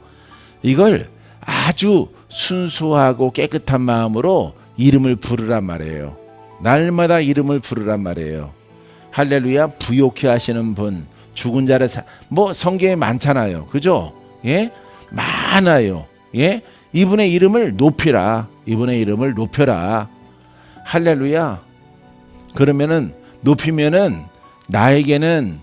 Speaker 1: 이걸 아주 순수하고 깨끗한 마음으로 이름을 부르란 말이에요. 날마다 이름을 부르란 말이에요. 할렐루야. 부욕해 하시는 분, 죽은 자를 뭐 성경에 많잖아요. 그죠? 예? 많아요. 예? 이분의 이름을 높이라. 이분의 이름을 높여라. 할렐루야. 그러면은 높이면은 나에게는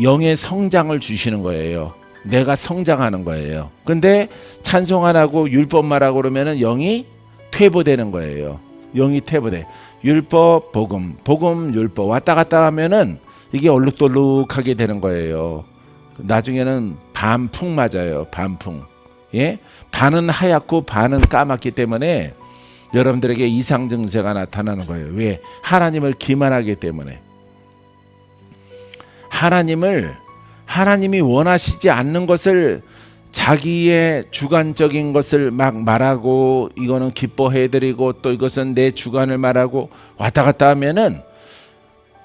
Speaker 1: 영의 성장을 주시는 거예요. 내가 성장하는 거예요. 근데 찬송 안 하고 율법만 하고 그러면은 영이 퇴보되는 거예요. 영이 퇴보돼. 율법, 복음, 복음, 율법 왔다 갔다 하면은 이게 얼룩덜룩하게 되는 거예요. 나중에는 반풍 맞아요. 반풍. 예? 반은 하얗고 반은 까맣기 때문에 여러분들에게 이상 증세가 나타나는 거예요. 왜? 하나님을 기만하기 때문에. 하나님이 원하시지 않는 것을, 자기의 주관적인 것을 막 말하고, 이거는 기뻐해드리고 또 이것은 내 주관을 말하고 왔다 갔다 하면은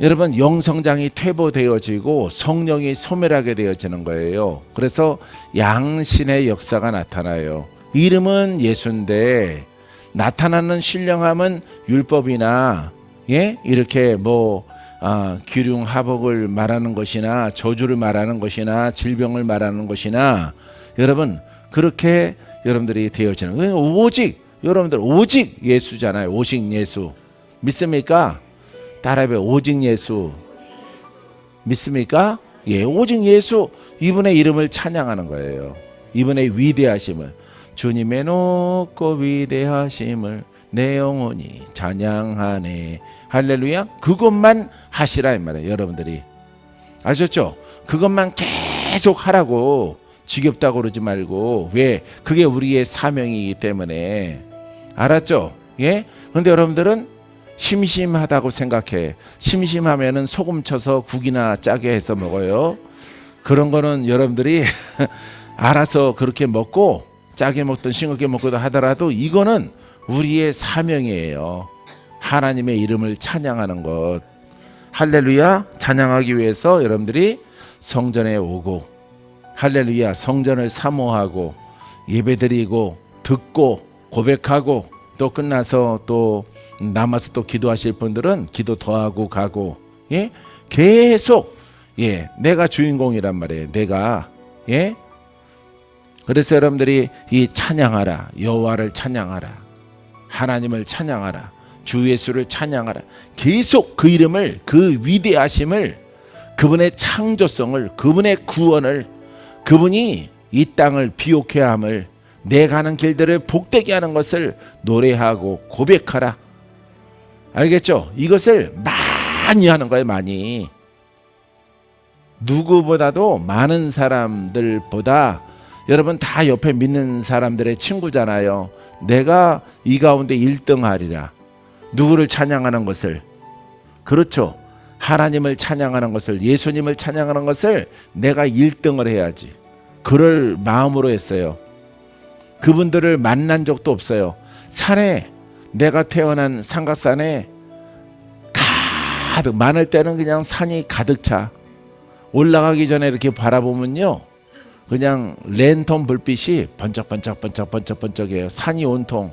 Speaker 1: 여러분 영성장이 퇴보되어지고 성령이 소멸하게 되어지는 거예요. 그래서 양신의 역사가 나타나요. 이름은 예수인데 나타나는 신령함은 율법이나 이렇게 기륭하복을 말하는 것이나 저주를 말하는 것이나 질병을 말하는 것이나 여러분 그렇게 여러분들이 되어지는 거예요. 오직 여러분들 오직 예수잖아요. 오직 예수 믿습니까? 따라해봐. 오직 예수 믿습니까? 예, 오직 예수 이분의 이름을 찬양하는 거예요. 이분의 위대하심을 주님의 높고 위대하심을 내 영혼이 찬양하네. 할렐루야. 그것만 하시라 이 말이에요. 여러분들이 아셨죠? 그것만 계속 하라고. 지겹다고 그러지 말고. 왜? 그게 우리의 사명이기 때문에. 알았죠? 예? 그런데 여러분들은 심심하다고 생각해. 심심하면은 소금 쳐서 국이나 짜게 해서 먹어요. 그런 거는 여러분들이 알아서 그렇게 먹고 짜게 먹든 싱겁게 먹든 하더라도 이거는 우리의 사명이에요. 하나님의 이름을 찬양하는 것. 할렐루야. 찬양하기 위해서 여러분들이 성전에 오고 할렐루야 성전을 사모하고 예배드리고 듣고 고백하고 또 끝나서 또 남아서 또 기도하실 분들은 기도 더하고 가고 계속 내가 주인공이란 말이에요. 내가 그래서 여러분들이 이 찬양하라. 여호와를 찬양하라. 하나님을 찬양하라. 주 예수를 찬양하라. 계속 그 이름을 그 위대하심을 그분의 창조성을 그분의 구원을 그분이 이 땅을 비옥해 함을 내 가는 길들을 복되게 하는 것을 노래하고 고백하라. 알겠죠? 이것을 많이 하는 거예요. 많이. 누구보다도 많은 사람들보다 여러분 다 옆에 믿는 사람들의 친구잖아요. 내가 이 가운데 1등 하리라. 누구를 찬양하는 것을 그렇죠. 하나님을 찬양하는 것을 예수님을 찬양하는 것을 내가 1등을 해야지. 그럴 마음으로 했어요. 그분들을 만난 적도 없어요. 산에 내가 태어난 삼각산에 가득 많을 때는 그냥 산이 가득 차. 올라가기 전에 이렇게 바라보면요. 그냥 랜턴 불빛이 번쩍번쩍해요. 산이 온통.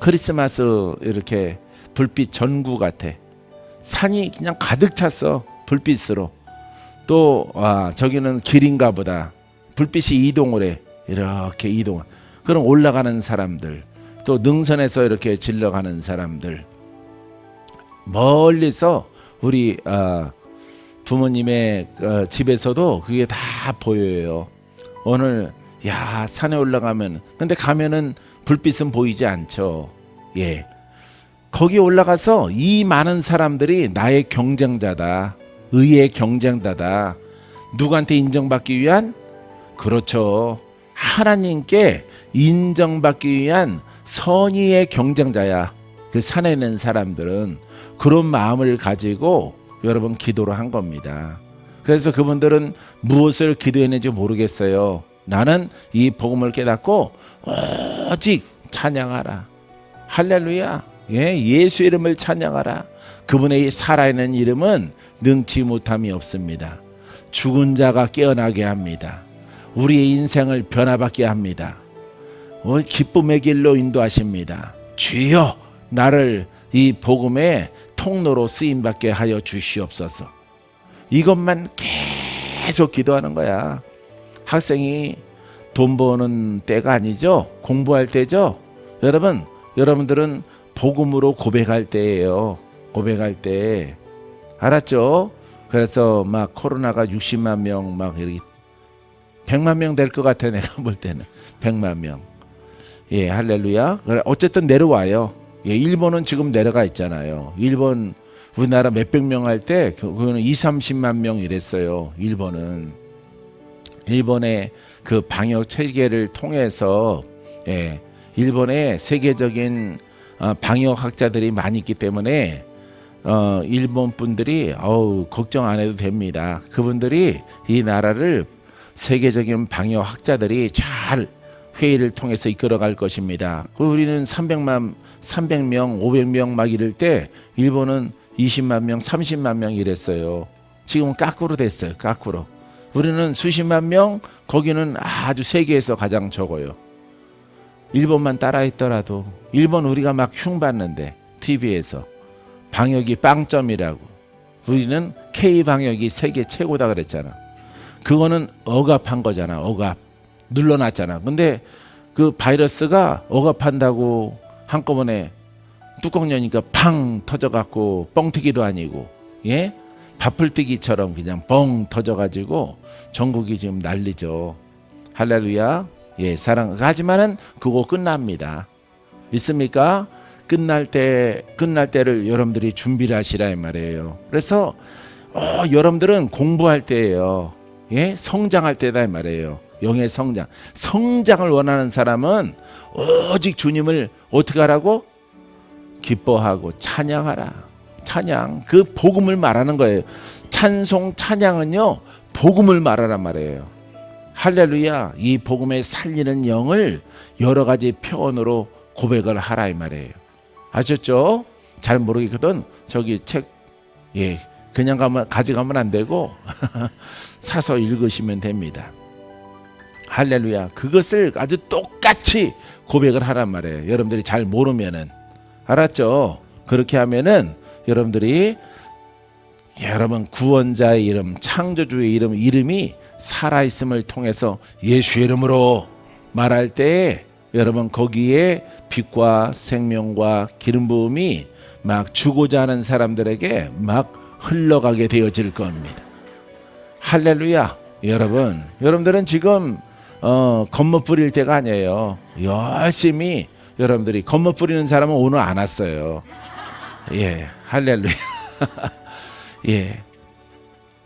Speaker 1: 크리스마스 이렇게 불빛 전구 같아. 산이 그냥 가득 찼어. 불빛으로. 또 저기는 길인가 보다. 불빛이 이동을 해. 이렇게 이동. 그럼 올라가는 사람들. 또 능선에서 이렇게 질러가는 사람들. 멀리서 우리 부모님의 집에서도 그게 다 보여요. 오늘 산에 올라가면 근데 가면은 불빛은 보이지 않죠. 거기 올라가서 이 많은 사람들이 나의 경쟁자다. 의의 경쟁자다. 누구한테 인정받기 위한? 그렇죠. 하나님께 인정받기 위한 선의의 경쟁자야. 그 산에 있는 사람들은 그런 마음을 가지고 여러분 기도를 한 겁니다. 그래서 그분들은 무엇을 기도했는지 모르겠어요. 나는 이 복음을 깨닫고 오직 찬양하라. 할렐루야. 예수 이름을 찬양하라. 그분의 살아있는 이름은 능치 못함이 없습니다. 죽은 자가 깨어나게 합니다. 우리의 인생을 변화받게 합니다. 기쁨의 길로 인도하십니다. 주여 나를 이 복음의 통로로 쓰임받게 하여 주시옵소서. 이것만 계속 기도하는 거야. 학생이 돈 버는 때가 아니죠. 공부할 때죠. 여러분들은 복음으로 고백할 때예요. 고백할 때. 알았죠? 그래서 막 코로나가 60만 명 막 이렇게 100만 명 될 것 같아. 내가 볼 때는 100만 명. 할렐루야. 어쨌든 내려와요. 일본은 지금 내려가 있잖아요. 일본 우리나라 몇백 명 할 때 그거는 20-30만 명 이랬어요. 일본의 그 방역 체계를 통해서 일본의 세계적인 방역 학자들이 많이 있기 때문에 일본 분들이 걱정 안 해도 됩니다. 그분들이 이 나라를 세계적인 방역 학자들이 잘 회의를 통해서 이끌어갈 것입니다. 우리는 300명, 500명 막 이럴 때 일본은 20만 명, 30만 명 이랬어요. 지금은 거꾸로 됐어요. 거꾸로. 우리는 수십만 명, 거기는 아주 세계에서 가장 적어요. 일본만 따라했더라도 일본 우리가 막 흉봤는데 TV에서 방역이 빵점이라고. 우리는 K방역이 세계 최고다 그랬잖아. 그거는 억압한 거잖아. 억압. 눌러놨잖아. 근데 그 바이러스가 억압한다고 한꺼번에 뚜껑 여니까 팡 터져갖고 뻥튀기도 아니고, 예? 밥풀뜨기처럼 그냥 뻥 터져가지고 전국이 지금 난리죠. 할렐루야. 예, 사랑. 하지만은 그거 끝납니다. 믿습니까? 끝날 때를 여러분들이 준비를 하시라 이 말이에요. 그래서 여러분들은 공부할 때예요. 예, 성장할 때다 이 말이에요. 영의 성장을 원하는 사람은 오직 주님을 어떻게 하라고? 기뻐하고 찬양하라. 찬양, 그 복음을 말하는 거예요. 찬송, 찬양은요 복음을 말하란 말이에요. 할렐루야. 이 복음에 살리는 영을 여러 가지 표현으로 고백을 하라 이 말이에요. 아셨죠? 잘 모르겠거든. 저기 책, 예, 그냥 가져가면 안 되고 사서 읽으시면 됩니다. 할렐루야. 그것을 아주 똑같이 고백을 하란 말이에요. 여러분들이 잘 모르면은. 알았죠? 그렇게 하면은 여러분들이 여러분 구원자의 이름, 창조주의 이름이 살아있음을 통해서 예수의 이름으로 말할 때 여러분 거기에 빛과 생명과 기름 부음이 막 주고자 하는 사람들에게 막 흘러가게 되어질 겁니다. 할렐루야. 여러분들은 지금 겉멋 부릴 때가 아니에요. 열심히 여러분들이 겉멋 부리는 사람은 오늘 안 왔어요. 예, 할렐루야. 예,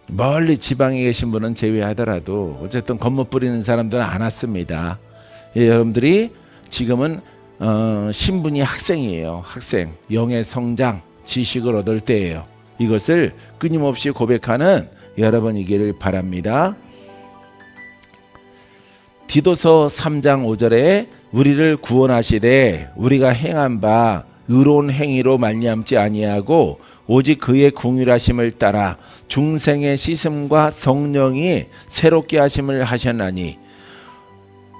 Speaker 1: 멀리 지방에 계신 분은 제외하더라도 어쨌든 겉멋 부리는 사람들은 안 왔습니다. 예, 여러분들이 지금은 신분이 학생이에요. 학생, 영의 성장, 지식을 얻을 때예요. 이것을 끊임없이 고백하는 여러분이기를 바랍니다. 디도서 3장 5절에 우리를 구원하시되 우리가 행한 바 의로운 행위로 말미암지 아니하고 오직 그의 긍휼하심을 따라 중생의 씻음과 성령이 새롭게 하심을 하셨나니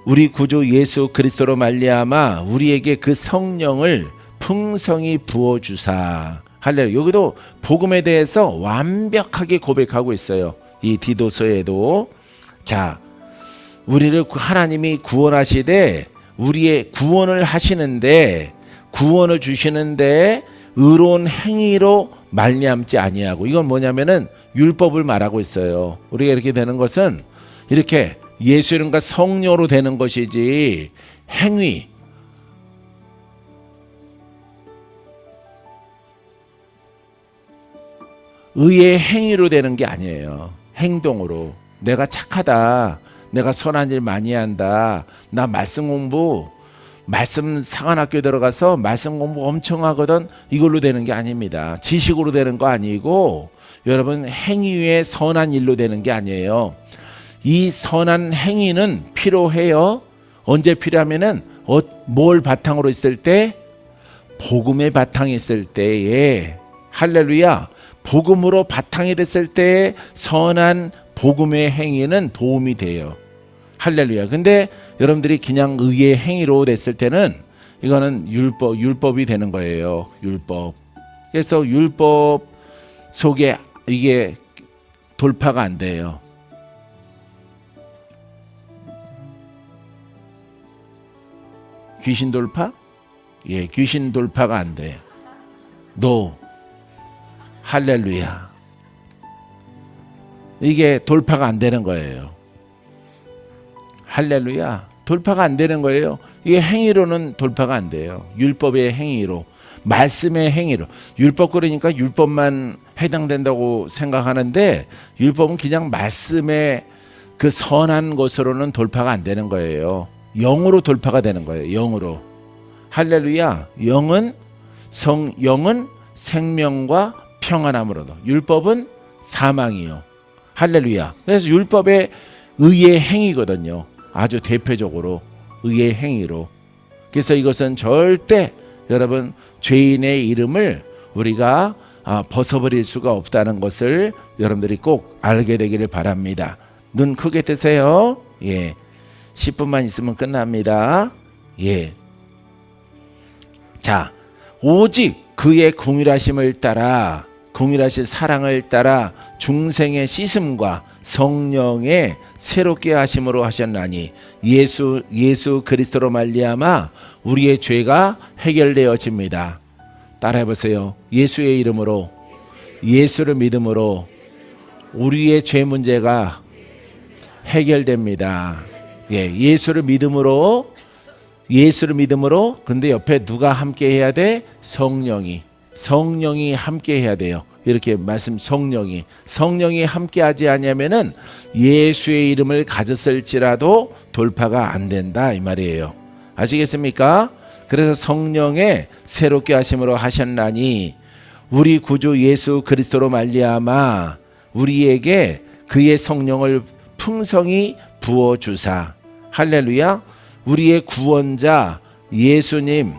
Speaker 1: 우리 구주 예수 그리스도로 말미암아 우리에게 그 성령을 풍성히 부어 주사. 할렐루야. 여기도 복음에 대해서 완벽하게 고백하고 있어요. 이 디도서에도. 자, 우리를 하나님이 구원하시되 우리의 구원을 하시는데 구원을 주시는데 의로운 행위로 말미암지 아니하고, 이건 뭐냐면은 율법을 말하고 있어요. 우리가 이렇게 되는 것은 이렇게 예수 이름과 성령으로 되는 것이지 행위, 의의 행위로 되는 게 아니에요. 행동으로. 내가 착하다, 내가 선한 일 많이 한다, 나 말씀 공부, 말씀 상한학교 들어가서 말씀 공부 엄청 하거든, 이걸로 되는 게 아닙니다. 지식으로 되는 거 아니고 여러분 행위의 선한 일로 되는 게 아니에요. 이 선한 행위는 필요해요. 언제 필요하면은 뭘 바탕으로 있을 때? 복음의 바탕이 있을 때에. 할렐루야. 복음으로 바탕이 됐을 때 선한 복음의 행위는 도움이 돼요. 할렐루야. 근데 여러분들이 그냥 의의 행위로 됐을 때는 이거는 율법이 되는 거예요. 율법. 그래서 율법 속에 이게 돌파가 안 돼요. 귀신 돌파? 예, 귀신 돌파가 안 돼요. 할렐루야. 이게 돌파가 안 되는 거예요. 할렐루야. 돌파가 안 되는 거예요. 이게 행위로는 돌파가 안 돼요. 율법의 행위로, 말씀의 행위로. 율법 그러니까 율법만 해당된다고 생각하는데 율법은 그냥 말씀의 그 선한 것으로는 돌파가 안 되는 거예요. 영으로 돌파가 되는 거예요. 영으로. 할렐루야. 영은 생명과 평안함으로도. 율법은 사망이요. 할렐루야. 그래서 율법의 의의 행위거든요. 아주 대표적으로 의의 행위로. 그래서 이것은 절대 여러분 죄인의 이름을 우리가 벗어버릴 수가 없다는 것을 여러분들이 꼭 알게 되기를 바랍니다. 눈 크게 뜨세요. 예, 10분만 있으면 끝납니다. 예. 자, 오직 그의 긍휼하심을 따라, 긍휼하신 사랑을 따라 중생의 씻음과 성령의 새롭게 하심으로 하셨나니 예수 그리스도로 말미암아 우리의 죄가 해결되어집니다. 따라해 보세요. 예수의 이름으로, 예수를 믿음으로 우리의 죄 문제가 해결됩니다. 예, 예수를 믿음으로, 근데 옆에 누가 함께 해야 돼? 성령이 함께 해야 돼요. 이렇게 말씀, 성령이 함께 하지 않으면은 예수의 이름을 가졌을지라도 돌파가 안 된다 이 말이에요. 아시겠습니까? 그래서 성령의 새롭게 하심으로 하셨나니 우리 구주 예수 그리스도로 말미암아 우리에게 그의 성령을 풍성히 부어 주사. 할렐루야. 우리의 구원자 예수님,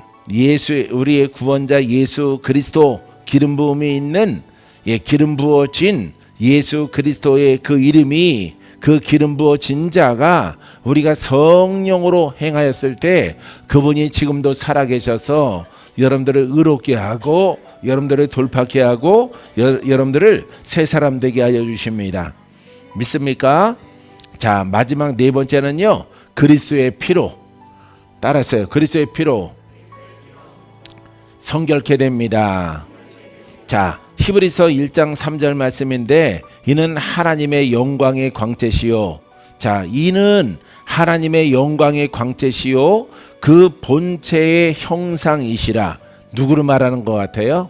Speaker 1: 우리의 구원자 예수 그리스도, 기름 부음이 있는, 기름 부어진 예수 그리스도의 그 이름이, 그 기름 부어진 자가 우리가 성령으로 행하였을 때 그분이 지금도 살아계셔서 여러분들을 의롭게 하고 여러분들을 돌파케 하고 여러분들을 새 사람 되게 하여 주십니다. 믿습니까? 자, 마지막 네 번째는요, 그리스도의 피로. 따라서요. 그리스도의 피로 성결케 됩니다. 자, 히브리서 1장 3절 말씀인데, 이는 하나님의 영광의 광채시요. 자, 이는 하나님의 영광의 광채시요 그 본체의 형상이시라. 누구를 말하는 것 같아요?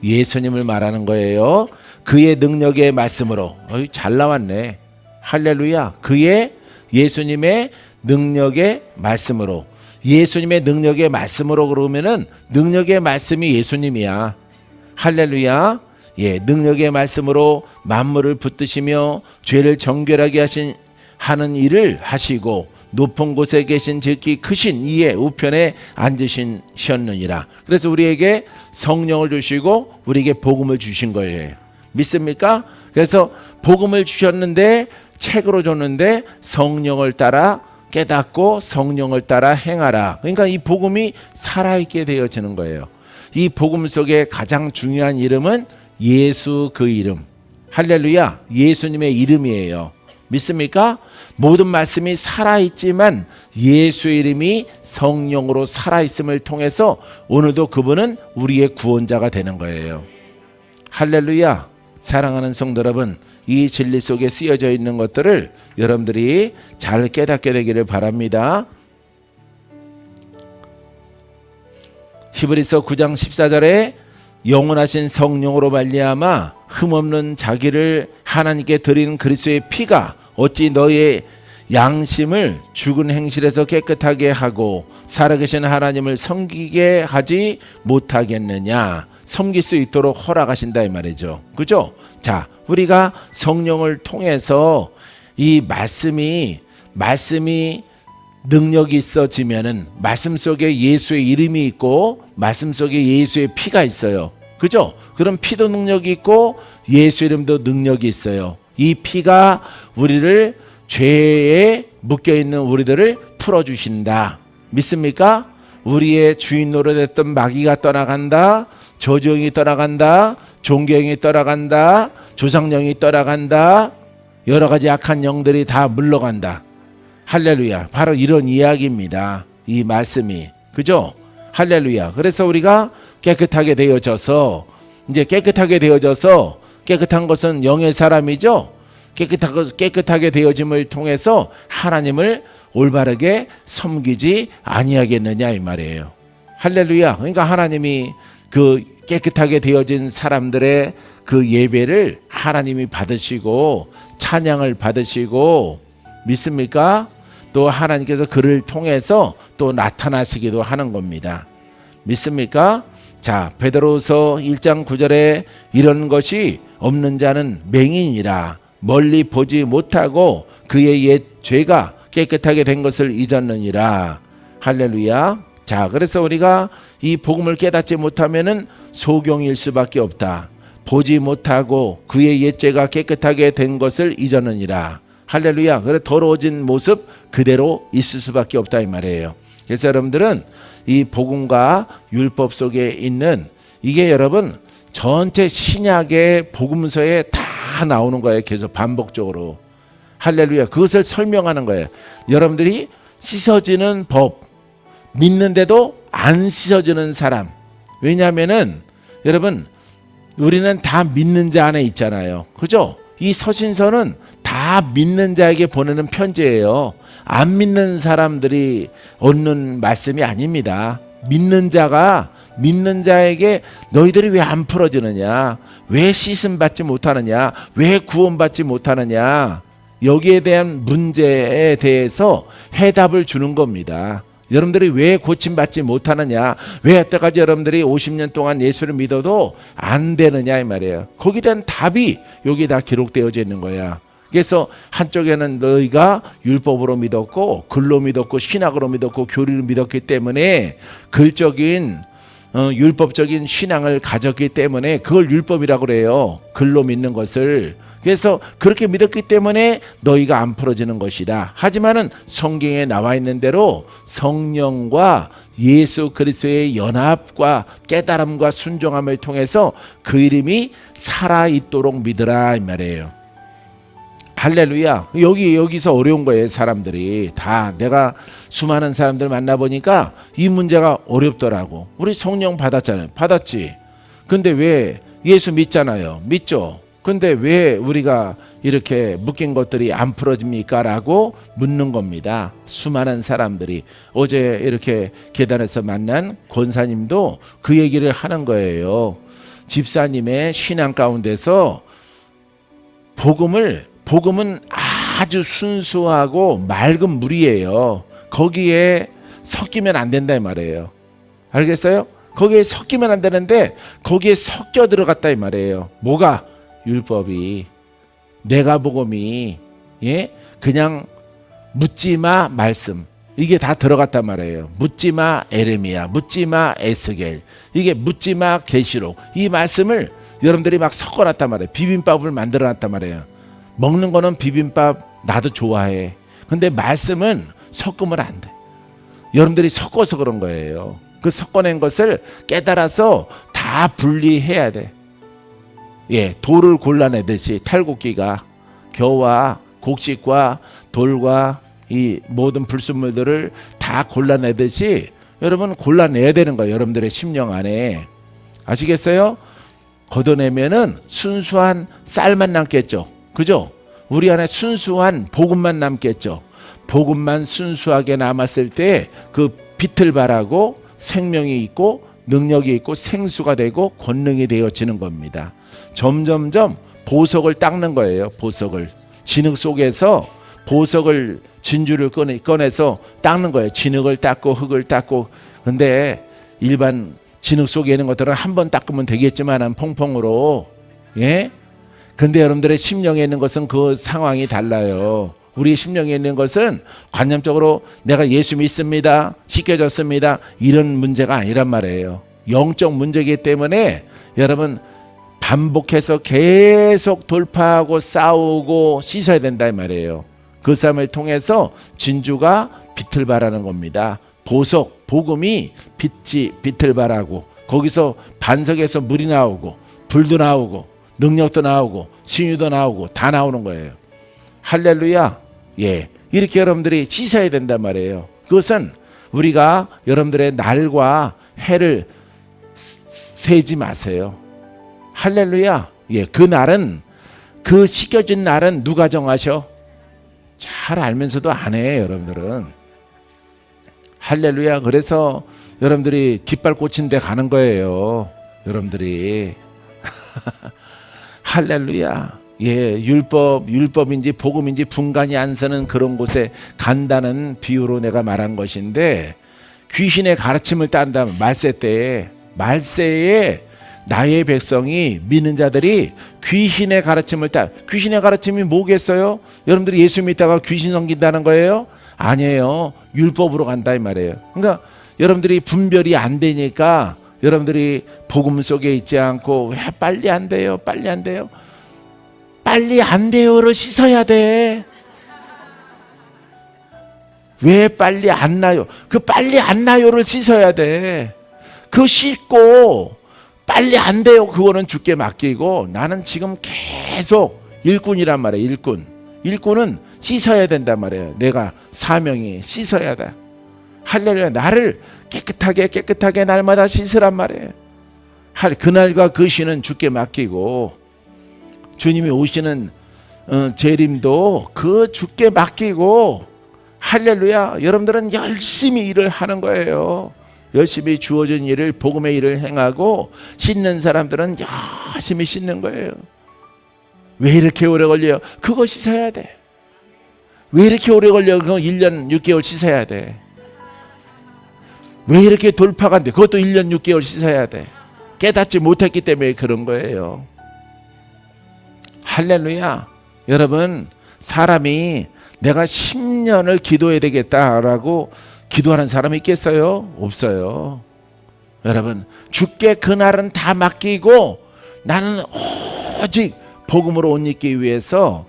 Speaker 1: 예수님을 말하는 거예요. 그의 능력의 말씀으로. 잘 나왔네. 할렐루야. 그의, 예수님의 능력의 말씀으로. 예수님의 능력의 말씀으로 그러면은 능력의 말씀이 예수님이야. 할렐루야. 예, 능력의 말씀으로 만물을 붙드시며 죄를 정결하게 하는 일을 하시고 높은 곳에 계신 지극히 크신 이의 우편에 앉으셨느니라. 그래서 우리에게 성령을 주시고 우리에게 복음을 주신 거예요. 믿습니까? 그래서 복음을 주셨는데, 책으로 줬는데 성령을 따라 깨닫고 성령을 따라 행하라. 그러니까 이 복음이 살아있게 되어지는 거예요. 이 복음 속에 가장 중요한 이름은 예수, 그 이름. 할렐루야. 예수님의 이름이에요. 믿습니까? 모든 말씀이 살아있지만 예수의 이름이 성령으로 살아있음을 통해서 오늘도 그분은 우리의 구원자가 되는 거예요. 할렐루야. 사랑하는 성도 여러분, 이 진리 속에 쓰여져 있는 것들을 여러분들이 잘 깨닫게 되기를 바랍니다. 히브리서 9장 14절에 영원하신 성령으로 말미암아 흠없는 자기를 하나님께 드리는 그리스도의 피가 어찌 너의 양심을 죽은 행실에서 깨끗하게 하고 살아계신 하나님을 섬기게 하지 못하겠느냐. 섬길 수 있도록 허락하신다 이 말이죠. 그죠? 자, 우리가 성령을 통해서 이 말씀이 능력이 있어지면은 말씀 속에 예수의 이름이 있고 말씀 속에 예수의 피가 있어요. 그죠? 그럼 피도 능력이 있고 예수 이름도 능력이 있어요. 이 피가 우리를 죄에 묶여있는 우리들을 풀어주신다. 믿습니까? 우리의 주인 노릇했던 마귀가 떠나간다. 저주영이 떠나간다. 종교영이 떠나간다. 조상령이 떠나간다. 여러 가지 악한 영들이 다 물러간다. 할렐루야. 바로 이런 이야기입니다. 이 말씀이. 그죠? 할렐루야. 그래서 우리가 깨끗하게 되어져서, 이제 깨끗한 것은 영의 사람이죠. 깨끗하게 되어짐을 통해서 하나님을 올바르게 섬기지 아니하겠느냐 이 말이에요. 할렐루야. 그러니까 하나님이 그 깨끗하게 되어진 사람들의 그 예배를 하나님이 받으시고 찬양을 받으시고, 믿습니까? 또 하나님께서 그를 통해서 또 나타나시기도 하는 겁니다. 믿습니까? 자, 베드로서 1장 9절에 이런 것이 없는 자는 맹인이라 멀리 보지 못하고 그의 옛 죄가 깨끗하게 된 것을 잊었느니라. 할렐루야. 자, 그래서 우리가 이 복음을 깨닫지 못하면은 소경일 수밖에 없다. 보지 못하고 그의 옛죄가 깨끗하게 된 것을 잊었느니라. 할렐루야. 그래 더러워진 모습 그대로 있을 수밖에 없다 이 말이에요. 그래서 여러분들은 이 복음과 율법 속에 있는 이게 여러분 전체 신약의 복음서에 다 나오는 거예요. 계속 반복적으로. 할렐루야. 그것을 설명하는 거예요. 여러분들이 씻어지는 법, 믿는데도 안 씻어지는 사람. 왜냐하면은 여러분 우리는 다 믿는 자 안에 있잖아요. 그죠? 이 서신서는 다 믿는 자에게 보내는 편지예요. 안 믿는 사람들이 얻는 말씀이 아닙니다. 믿는 자가 믿는 자에게 너희들이 왜 안 풀어지느냐? 왜 씻음 받지 못하느냐? 왜 구원받지 못하느냐? 여기에 대한 문제에 대해서 해답을 주는 겁니다. 여러분들이 왜 고침받지 못하느냐? 왜 여태까지 여러분들이 50년 동안 예수를 믿어도 안 되느냐 이 말이에요. 거기에 대한 답이 여기 다 기록되어져 있는 거야. 그래서 한쪽에는 너희가 율법으로 믿었고 글로 믿었고 신학으로 믿었고 교리로 믿었기 때문에 글적인 율법적인 신앙을 가졌기 때문에 그걸 율법이라고 그래요. 글로 믿는 것을. 그래서 그렇게 믿었기 때문에 너희가 안 풀어지는 것이다. 하지만은 성경에 나와 있는 대로 성령과 예수 그리스도의 연합과 깨달음과 순종함을 통해서 그 이름이 살아있도록 믿으라 이 말이에요. 할렐루야. 여기서 어려운 거예요. 사람들이 다 내가 수많은 사람들 만나보니까 이 문제가 어렵더라고. 우리 성령 받았잖아요. 받았지. 근데 왜 예수 믿잖아요. 믿죠. 근데 왜 우리가 이렇게 묶인 것들이 안 풀어집니까? 라고 묻는 겁니다. 수많은 사람들이. 어제 이렇게 계단에서 만난 권사님도 그 얘기를 하는 거예요. 집사님의 신앙 가운데서 복음은 아주 순수하고 맑은 물이에요. 거기에 섞이면 안 된다 이 말이에요. 알겠어요? 거기에 섞이면 안 되는데 거기에 섞여 들어갔다 이 말이에요. 뭐가? 율법이, 내가 복음이, 예? 그냥 묻지마 말씀, 이게 다 들어갔단 말이에요. 묻지마 에레미야, 묻지마 에스겔, 이게 묻지마 계시록, 이 말씀을 여러분들이 막 섞어놨단 말이에요. 비빔밥을 만들어놨단 말이에요. 먹는 거는 비빔밥 나도 좋아해. 근데 말씀은 섞으면 안 돼. 여러분들이 섞어서 그런 거예요. 그 섞어낸 것을 깨달아서 다 분리해야 돼. 예, 돌을 골라내듯이 탈곡기가 겨와 곡식과 돌과 이 모든 불순물들을 다 골라내듯이 여러분 골라내야 되는 거예요. 여러분들의 심령 안에. 아시겠어요? 걷어내면은 순수한 쌀만 남겠죠. 그죠? 우리 안에 순수한 복음만 남겠죠. 복음만 순수하게 남았을 때 그 빛을 발하고 생명이 있고 능력이 있고 생수가 되고 권능이 되어지는 겁니다. 점점점 보석을 닦는 거예요. 보석을 진흙 속에서 보석을 진주를 꺼내서 닦는 거예요. 진흙을 닦고 흙을 닦고. 근데 일반 진흙 속에 있는 것들은 한 번 닦으면 되겠지만 퐁퐁으로. 예? 근데 여러분들의 심령에 있는 것은 그 상황이 달라요. 우리 심령에 있는 것은 관념적으로 내가 예수 믿습니다, 씻겨졌습니다, 이런 문제가 아니란 말이에요. 영적 문제이기 때문에 여러분 반복해서 계속 돌파하고 싸우고 씻어야 된다 이 말이에요. 그 싸움을 통해서 진주가 빛을 발하는 겁니다. 보석, 복음이 빛을 발하고 거기서 반석에서 물이 나오고 불도 나오고 능력도 나오고 신유도 나오고 다 나오는 거예요. 할렐루야. 예, 이렇게 여러분들이 씻어야 된단 말이에요. 그것은 우리가 여러분들의 날과 해를 세지 마세요. 할렐루야. 예, 그 날은, 그 씻겨진 날은 누가 정하셔? 잘 알면서도 안 해, 여러분들은. 할렐루야. 그래서 여러분들이 깃발 꽂힌 데 가는 거예요. 여러분들이. 할렐루야. 예, 율법인지 복음인지 분간이 안 서는 그런 곳에 간다는 비유로 내가 말한 것인데, 귀신의 가르침을 따른다면 말세에 나의 백성이 믿는 자들이 귀신의 가르침을 귀신의 가르침이 뭐겠어요? 여러분들이 예수 믿다가 귀신 섬긴다는 거예요? 아니에요. 율법으로 간다 이 말이에요. 그러니까 여러분들이 분별이 안 되니까 여러분들이 복음 속에 있지 않고 왜 빨리 안 돼요? 빨리 안 돼요? 빨리 안 돼요를 씻어야 돼. 왜 빨리 안 나요? 그 빨리 안 나요를 씻어야 돼. 그거 씻고 빨리 안 돼요. 그거는 주께 맡기고 나는 지금 계속 일꾼이란 말이에요. 일꾼. 일꾼은 씻어야 된단 말이에요. 내가 사명이 씻어야 돼. 할렐루야. 나를 깨끗하게 날마다 씻으란 말이에요. 그날과 그 시는 주께 맡기고 주님이 오시는 재림도 그 주께 맡기고 할렐루야. 여러분들은 열심히 일을 하는 거예요. 열심히 주어진 일을 복음의 일을 행하고 씻는 사람들은 열심히 씻는 거예요. 왜 이렇게 오래 걸려요? 그거 씻어야 돼. 왜 이렇게 오래 걸려요? 그거 1년 6개월 씻어야 돼. 왜 이렇게 돌파가 안 돼? 그것도 1년 6개월 씻어야 돼. 깨닫지 못했기 때문에 그런 거예요. 할렐루야. 여러분, 사람이 내가 10년을 기도해야 되겠다라고 기도하는 사람이 있겠어요? 없어요. 여러분, 주께 그날은 다 맡기고 나는 오직 복음으로 옷 입기 위해서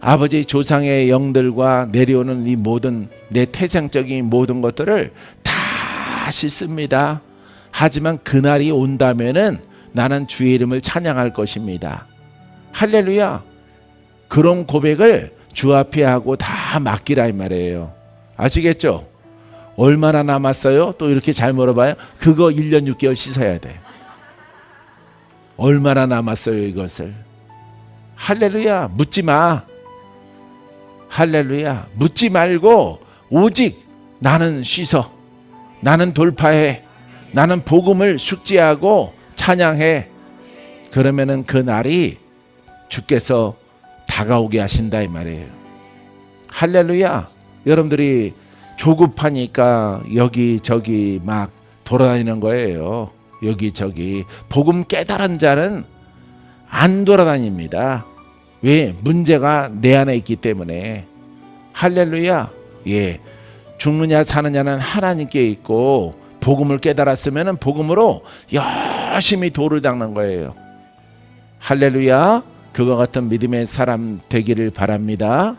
Speaker 1: 아버지 조상의 영들과 내려오는 이 모든 내 태생적인 모든 것들을 다 씻습니다. 하지만 그날이 온다면은 나는 주의 이름을 찬양할 것입니다. 할렐루야. 그런 고백을 주 앞에 하고 다 맡기라 이 말이에요. 아시겠죠? 얼마나 남았어요? 또 이렇게 잘 물어봐요. 그거 1년 6개월 씻어야 돼. 얼마나 남았어요 이것을. 할렐루야. 묻지 마. 할렐루야. 묻지 말고 오직 나는 씻어. 나는 돌파해. 나는 복음을 숙지하고 찬양해. 그러면은 그 날이 주께서 다가오게 하신다 이 말이에요. 할렐루야. 여러분들이 조급하니까 여기저기 막 돌아다니는 거예요. 여기저기. 복음 깨달은 자는 안 돌아다닙니다. 왜? 문제가 내 안에 있기 때문에. 할렐루야. 예. 죽느냐 사느냐는 하나님께 있고 복음을 깨달았으면 복음으로 열심히 돌을 닦는 거예요. 할렐루야. 그와 같은 믿음의 사람 되기를 바랍니다.